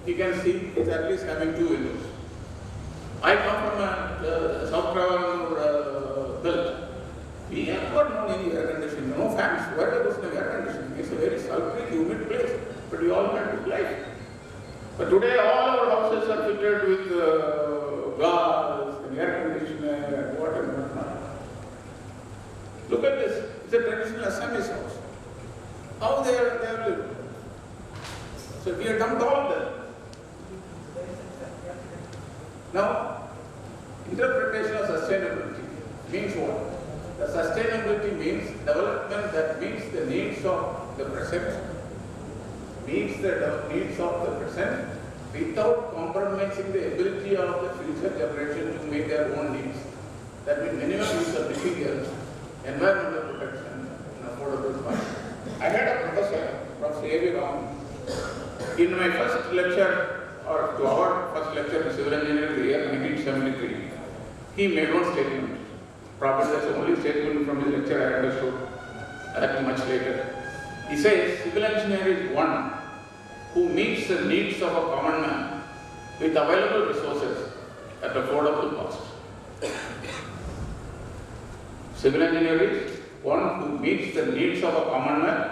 you can see is at least having 2 windows. I come from a South Travancore belt. We have not known any air conditioning, no fans. Where there was no air conditioning? It's a very sultry, humid place, but we all had to life. But today all our houses are fitted with glass and air conditioner and what and whatnot. Look at this. It's a traditional Assamese house. How they have lived. So we have dumped all of them. Now, interpretation of sustainability means what? The sustainability means development that meets the needs of the present, meets the needs of the present without compromising the ability of the future generation to make their own needs. That means minimum use of materials, environmental protection, and affordable cost. I had a professor, Professor A.V. Ram, in my first lecture, or to our first lecture in civil engineering in the year 1973, he made one statement. Probably that's the only statement from his lecture I understood much later. He says, civil engineer is one who meets the needs of a common man with available resources at affordable cost. Civil engineer is one who meets the needs of a common man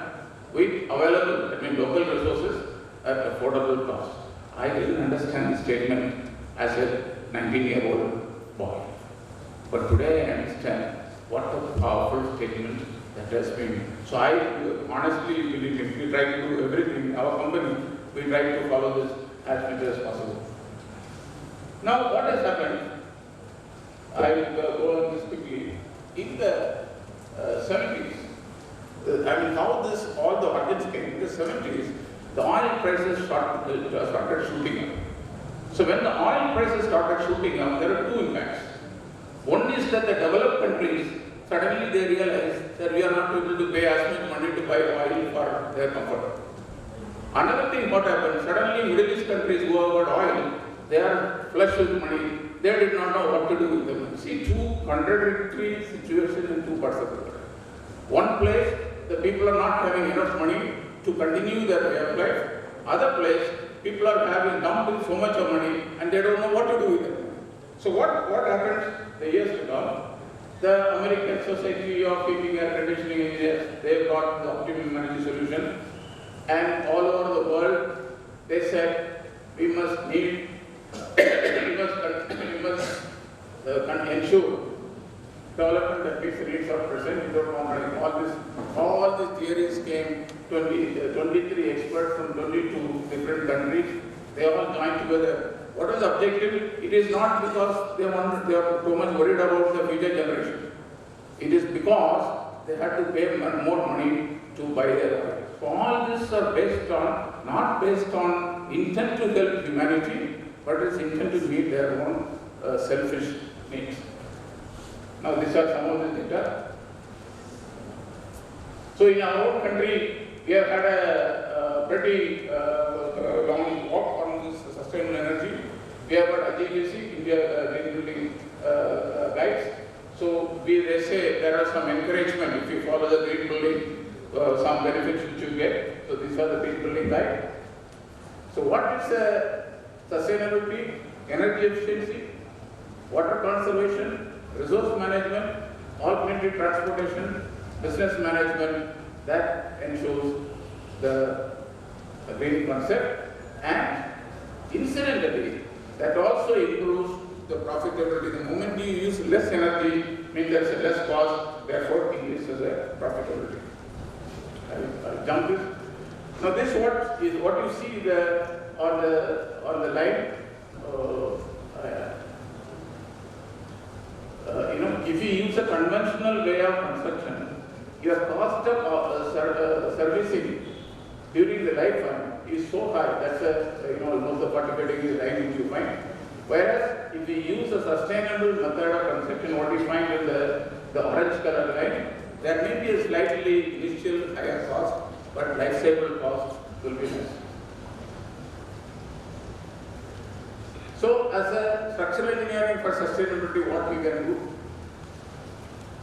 with available, that means local resources at affordable cost. I didn't understand the statement as a 19-year-old boy. But today I understand what a powerful statement that has been. So I honestly believe if we try to do everything in our company, we try to follow this as much as possible. Now what has happened, I will go on this quickly. In the 70s, I mean how this, all the origins came, in the 70s, the oil prices started shooting up. So when the oil prices started shooting up, there are 2 impacts. One is that the developed countries, suddenly they realize that we are not able to pay as much money to buy oil for their comfort. Another thing what happened, suddenly Middle East countries who have got oil, they are flush with money, they did not know what to do with the money. See, 2 contradictory situations in 2 parts of the world. One place, the people are not having enough money to continue their way of life. Other place, people are having dumped so much of money and they don't know what to do with it. So what happens the years to come? The American Society of Keeping Air Conditioning Engineers, they got the optimum energy solution. and all over the world, they said we must need, we must ensure development that meets the needs of present without compromising. All these theories came, 23 experts from 22 different countries. They all joined together. What was the objective? It is not because they are too much worried about the future generation. It is because they had to pay more money to buy their oil. So all this are based on, not based on intent to help humanity, but it's intent to meet their own selfish needs. Now these are some of the data. So in our own country, we have had a pretty long walk on this sustainable energy. We have got IGBC, India Green Building Guides. So they say there are some encouragement if you follow the green building, some benefits which you get. So these are the green building guide. So what is sustainability? Energy efficiency, water conservation, resource management, alternative transportation, business management, that ensures the green concept, and incidentally, that also improves the profitability. The moment you use less energy, means there is a less cost, therefore increases the profitability. I'll jump this. Now this what you see on the line. If you use a conventional way of construction, your cost of servicing during the lifetime is so high. That's almost the 45-degree line which you find. Whereas if you use a sustainable method of construction, what you find in the orange color line, there may be a slightly initial higher cost, but life cycle cost will be less. So, as a structural engineering for sustainability, what we can do?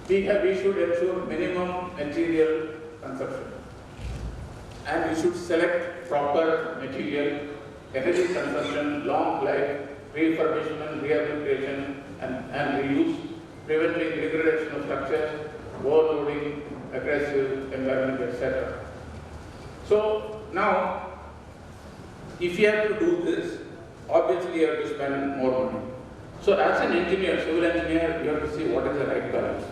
We should ensure minimum material consumption, and we should select proper material, energy consumption, long life, refurbishment, rehabilitation, and reuse, preventing degradation of structures, overloading, aggressive environment, etc. So now, if you have to do this, obviously you have to spend more money. So as an engineer, civil engineer, you have to see what is the right balance.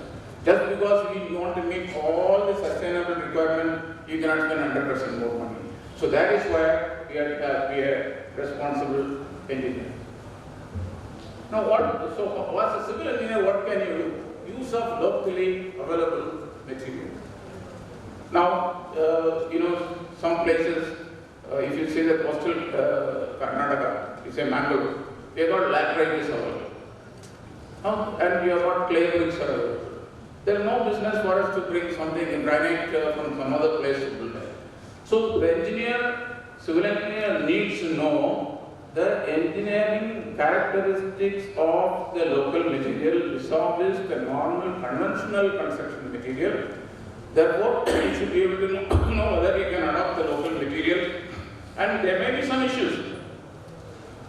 Just because we want to meet all the sustainable requirements, you cannot spend 100% more money. So that is why we have to be a responsible engineer. Now as a civil engineer, what can you do? Use of locally available material. Now, some places, if you see the coastal Karnataka, it's a mangrove, we have got laterites available. And we have got clay bricks available. There is no business for us to bring something in granite from some other place to build it. So the civil engineer needs to know the engineering characteristics of the local material, vis-a-vis the normal conventional construction material. Therefore, you should be able to know whether you can adopt the local material, and there may be some issues.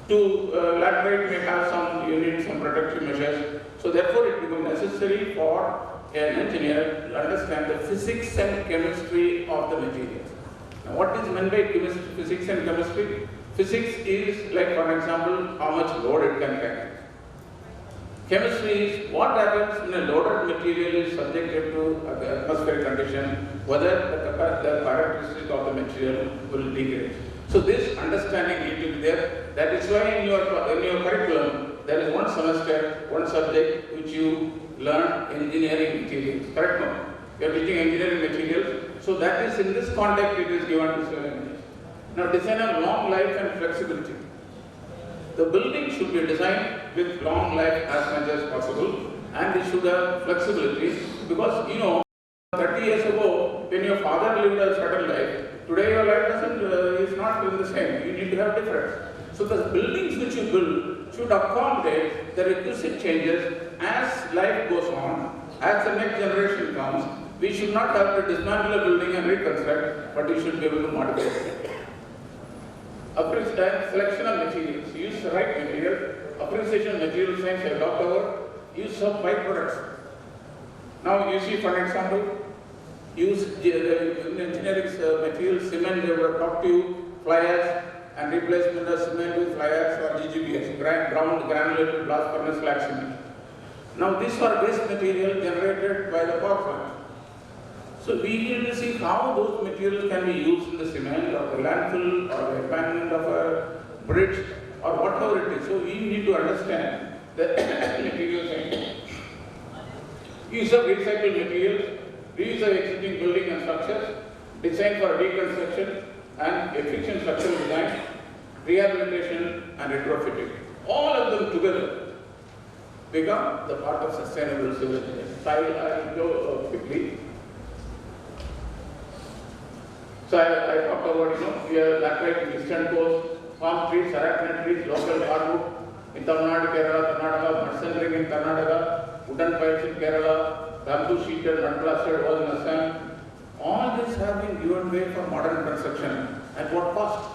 Laterite may have some protective measures. So therefore, it becomes necessary for an engineer to understand the physics and chemistry of the materials. Now, what is meant by physics and chemistry? Physics is like, for example, how much load it can carry. Chemistry is what happens when a loaded material is subjected to atmospheric condition, whether the characteristic of the material will degrade. So this understanding needs to be there. That is why in your curriculum, there is one semester, one subject which you learn engineering materials. Correct? No? You are teaching engineering materials. So that is in this context it is given to civil engineers. Now design of long life and flexibility. The building should be designed with long life as much as possible, and it should have flexibility, because 30 years ago, when your father lived a certain life, today your life is not the same. You need to have difference. So the buildings which you build should accommodate the requisite changes as life goes on, as the next generation comes. We should not have to dismantle a building and reconstruct, but we should be able to modify it. Selection of materials. Use the right material. Appreciation of material science I talked about. Use of byproducts. Now you see, for example, use engineering materials, cement, they will talk to you, fly ash, and replacement of cement with fly ash or GGBS, ground granulated blast furnace slag cement. Now these are waste material generated by the power plant. So we need to see how those materials can be used in the cement or the landfill or the abandonment of a bridge or whatever it is. So we need to understand the material science. Use of recycled materials, reuse of existing building and structures, design for reconstruction and efficient structural design, rehabilitation and retrofitting. All of them together become the part of sustainable civil engineering. So I will go quickly. So I talked about, we are laterite in eastern coast, palm trees, arachidid trees, local hardwood in Tamil Nadu, Kerala, Karnataka, masonry in Karnataka, wooden pipes in Kerala, bamboo sheeted, mud plastered walls in Assam. All this have been given way for modern construction. At what cost?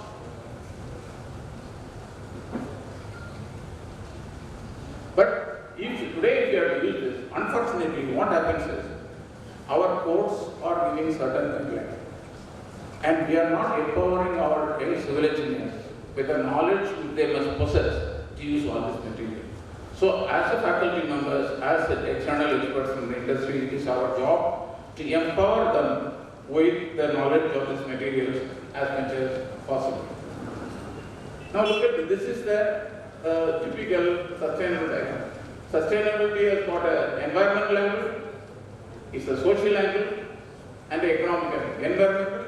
But if today we are to use this, unfortunately what happens is, our courts are giving certain guidelines. And we are not empowering our young civil engineers with the knowledge they must possess to use all this material. So as a faculty members, as external experts from the industry, it is our job to empower them with the knowledge of these materials as much as possible. Now look at this. This is the typical sustainable diagram. Sustainability has got an environmental angle, it's a social angle, and the economic angle. Environmental,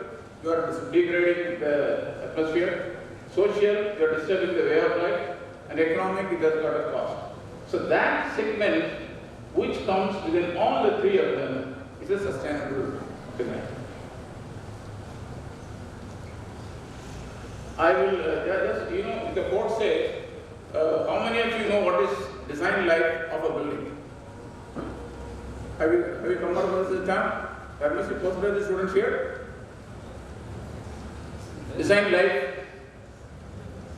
you are degrading the atmosphere. Social, you are disturbing the way of life. And economic, it has got a cost. So that segment, which comes within all the three of them, is a sustainable design. I will just, the quote says, how many of you know what is design life of a building? Have you come across this term? That must be posted by the students here. Design life.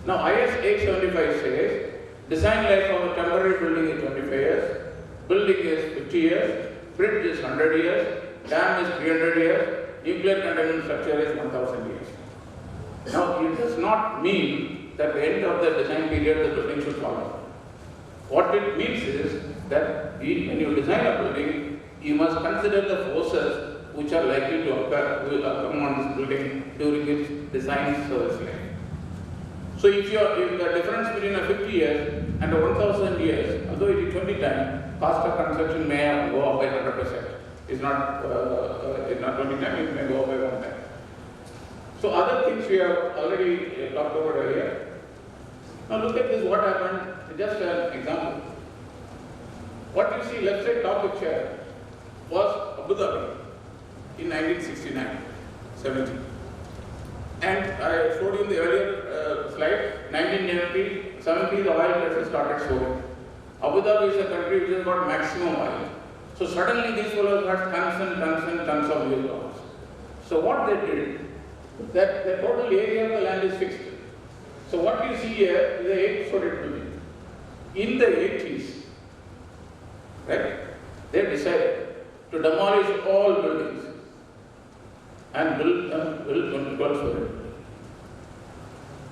Now IS 875 says, design life of a temporary building is 25 years, building is 50 years, bridge is 100 years, dam is 300 years, nuclear containment structure is 1000 years. Now it does not mean that at the end of the design period the building should fall down. What it means is that when you design a building, you must consider the forces which are likely to come on this building during its design service life. So if the difference between a 50 years and a 1000 years, although it is 20 times, cost of construction may go up by 100%. It's not 20 times, it may go up by 1 time. So other things we have already talked about earlier. Now look at this, what happened, just an example. What you see left side top picture was Abu Dhabi in 1969, 70. And I showed you in the earlier slide, 1970, the oil prices started soaring. Abu Dhabi is a country which has got maximum oil. So suddenly these fellows got tons and tons and tons of US dollars. So what they did, that the total area of the land is fixed. So what you see here is a 8-story building. In the 80s, right, they decided to demolish all buildings and build 12-story.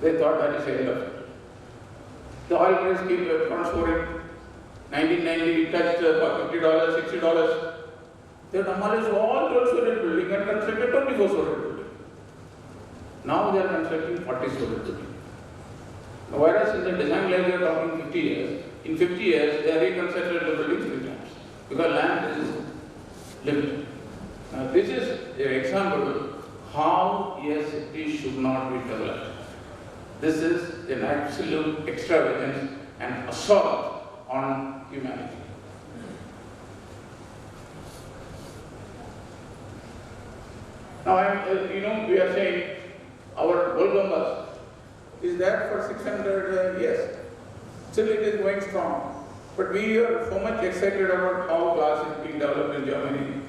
They thought that is the end of it. The oil price kept on soaring. 1990 it touched $50, $60. They demolished all 12-story building and constructed 24-story building. Now they are constructing 40-story building. Now, whereas in the design life they are talking 50 years, in 50 years they are reconstructed the building 3 times because land is limited. Now this is an example how a city should not be developed. This is an absolute extravagance and assault on humanity. Now, we are saying our Golgambas is there for 600 years. Still it is going strong. But we are so much excited about how glass is being developed in Germany,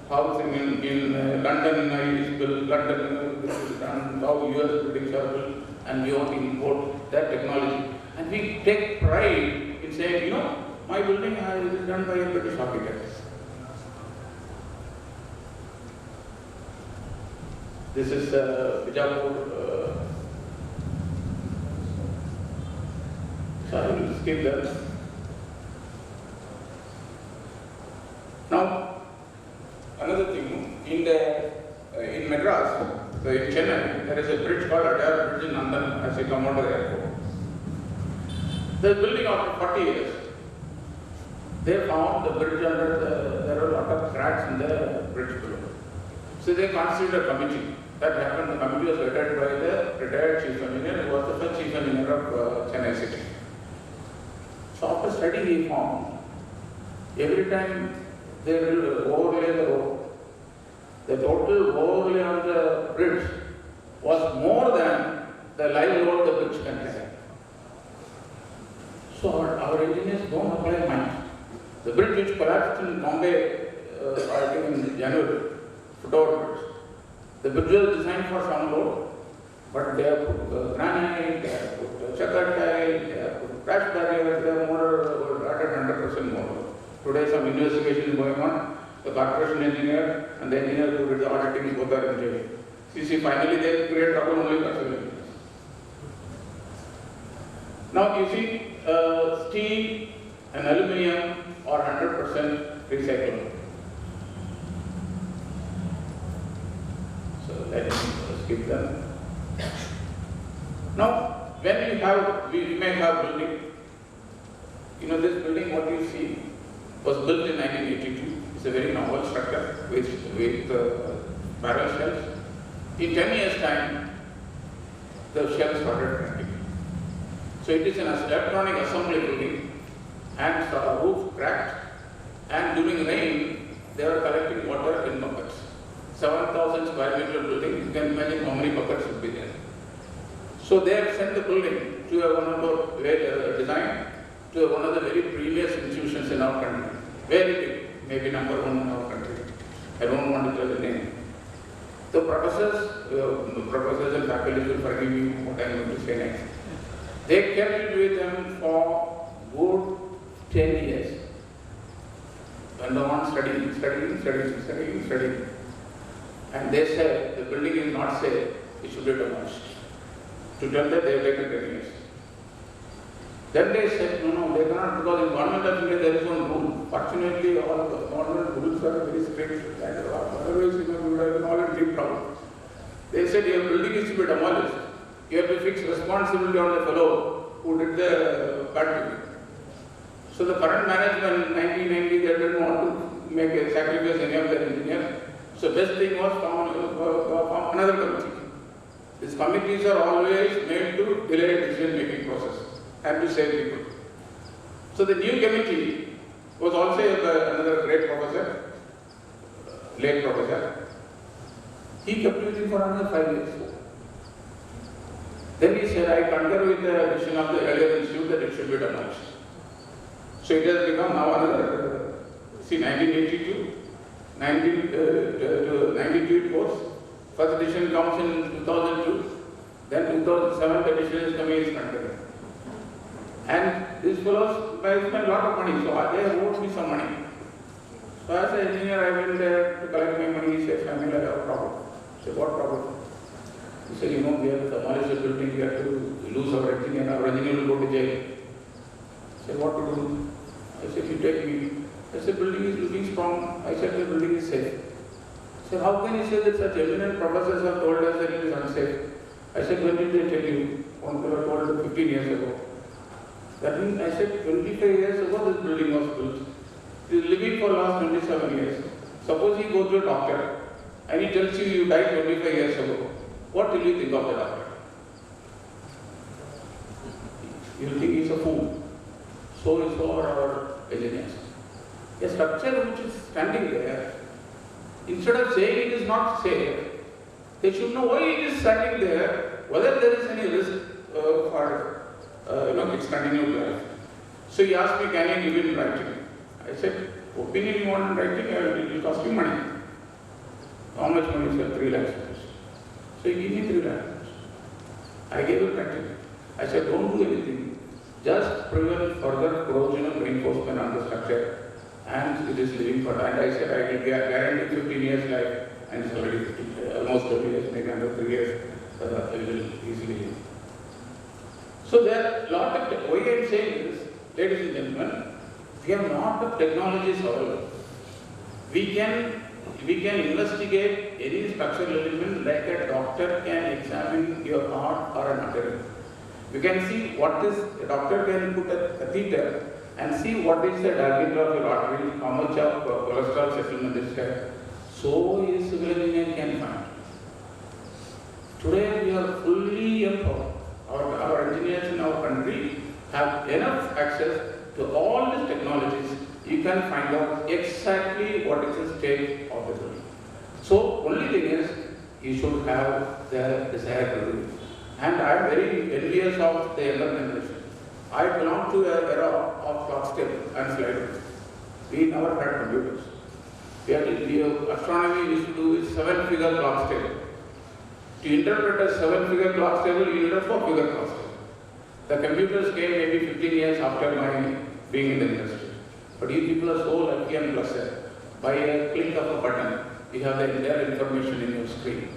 how in London is built, London this is done, how US buildings are built, and we want to import that technology. And we take pride in saying, my building is done by a British architect. This is Bijapur. So I will skip that. Now, another thing, in Madras, in Chennai, there is a bridge called Adar Bridge in Nandan as you come out of the airport. The building after 40 years, they found the bridge there were a lot of cracks in the bridge below. So they constituted a committee. That happened, the committee was led by the retired chief engineer, who was the first chief engineer of Chennai city. So after studying, he found every time they will overlay the road, the total overlay on the bridge was more than the live load the bridge can carry. So our engineers don't apply mine. The bridge which collapsed in Bombay in January, foot-over bridge. The bridge was designed for some load, but they have put granite, they have put checker tile, they have put crash barriers, they have added 100% more. Today some investigation is going on. The corporation engineer and the engineer who did the auditing both are in jail. See, finally they create trouble only for civil engineers. Now you see, steel and aluminium are 100% recyclable. So let me skip them. Now, when we may have building, this building what you see was built in 1982. It's a very novel structure with barrel shells. In 10 years' time, the shells started cracking. So it is an electronic assembly building, and the roof cracked, and during rain, they were collecting water in buckets. 7,000 square meter building, you can imagine how many buckets would be there. So they have sent the building to one of our design to one of the very previous institutions in our country. Very big, maybe number one in our country. I don't want to tell the name. The professors and faculty will forgive me what I am going to say next. They kept it with them for good 10 years. Went on studying. And they said the building is not safe, it should be demolished. To tell that they have taken 10 years. Then they said, no, they cannot, because in government of India there is one rule. Fortunately, all the government rules are very strict, and otherwise we would have been all in deep trouble. They said your building is to be demolished. You have to fix responsibility on the fellow who did the bad building. So the current management in 1990, they didn't want to make a sacrifice any of their engineers. So best thing was form another committee. These committees are always made to delay decision-making process and to save people. So the new committee was also another great professor, late professor. He kept using for another 5 years. Then he said, I concur with the decision of the earlier institute that it should be demolished. So it has become now another, 1982, 92 course. First edition comes in 2002, then 2007 the edition is coming is continued. And these fellows, I spent a lot of money, so they owed me some money. So as an engineer, I went there to collect my money. He said, family, I have a problem. I said, what problem? He said, we have to demolish the building, we have to lose our engineer will go to jail. I said, what to do? I said, you take me. I said, building is looking strong. I said, the building is safe. I said, how can you say that such eminent professors have told us that it is unsafe? I said, when did they tell you? One fellow told 15 years ago. That means, I said, 25 years ago this building was built. It is living for the last 27 years. Suppose you go to a doctor and he tells you died 25 years ago. What will you think of the doctor? You will think he is a fool. So is for our engineers. A structure which is standing there, instead of saying it is not safe, they should know why it is standing there, whether there is any risk for its continued life. So he asked me, can I give it in writing? I said, opinion you want in writing, it will cost you money. How much money? He said, 3 lakhs. So he gave me 3 lakhs. I gave it writing. I said, don't do anything. Just prevent further corrosion and reinforcement on the structure. And it is living for, and I said, I will guarantee 15 years life. and it's already almost 30 years, maybe under 3 years, it will easily. So there are a lot of, why I am saying this, ladies and gentlemen, we have a lot of technologies available. We can investigate any structural element like a doctor can examine your heart or an artery. We can see what is, a doctor can put a catheter and see what is the diameter of your artery, how much of cholesterol settlement is there. So a civil engineer can find. Today we are fully empowered. Our engineers in our country have enough access to all these technologies. You can find out exactly what is the state of the building. So only thing is, you should have the desire to do it. And I am very envious of the younger generation. I belong to an era of clock table and slide. We never had computers. Astronomy used to do with 7-figure clock table. To interpret a 7-figure clock table, you need a 4-figure clock table. The computers came maybe 15 years after my being in the industry. But you people are so lucky and blessed. By a click of a button, you have the entire information in your screen.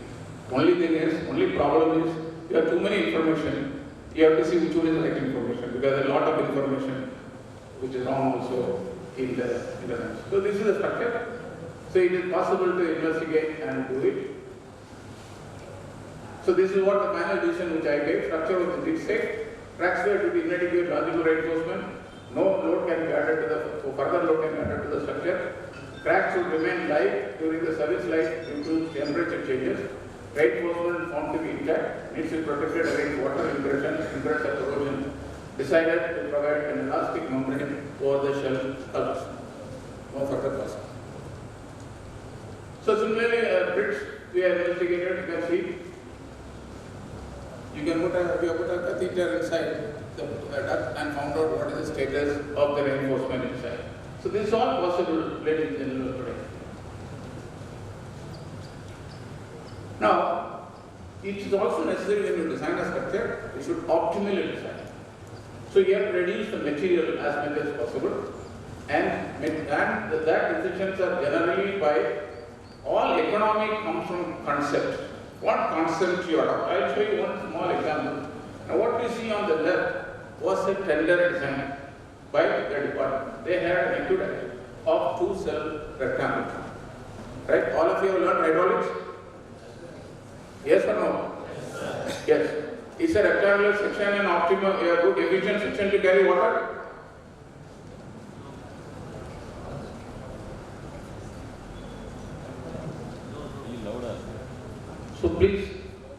Only problem is, you have too many information. You have to see which one is the right information, because there is a lot of information which is wrong also in the internet. So this is the structure. So it is possible to investigate and do it. So this is what the final decision which I gave. Structure was indeed safe. Tracks were to be inadequate logical reinforcement. No load can be added to the, further load can be added to the structure. Cracks should remain live during the service life due to temperature changes. Reinforcement found to be intact, needs to be protected against water ingression, ingress of corrosion. Decided to provide an elastic membrane over the shell collapse. No further cost. So similarly, bridge we have investigated, you can see. We have put a catheter inside the duct and found out what is the status of the reinforcement inside. So this is all possible, ladies and gentlemen, today. Now, it is also necessary when you design a structure, you should optimally design. So you have to reduce the material as much as possible, and that decisions are generally by all economic comes from concept. What concept you adopt? I will show you one small example. Now what we see on the left was a tender design by the department. They had an aqueduct of 2-cell rectangle. Right? All of you have learned hydraulics? Yes or no? Yes. Is a rectangular section an optimum, a good efficient section to carry water? So please,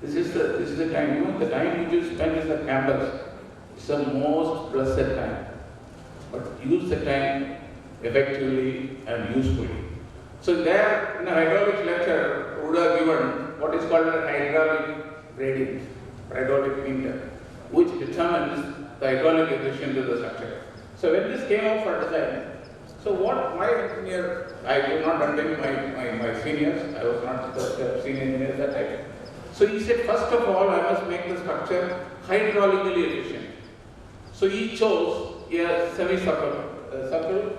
this is the time. You know, the time which you spend in the campus is the most blessed time. But use the time effectively and usefully. So there, in a hydraulics lecture, would have given what is called a hydraulic gradient, hydraulic meter, which determines the hydraulic efficiency of the structure. So when this came out for design, so what my engineer, I did not undertake my seniors, I was not the senior engineer at that time. So he said, first of all, I must make the structure hydraulically efficient. So he chose a semicircle, a circle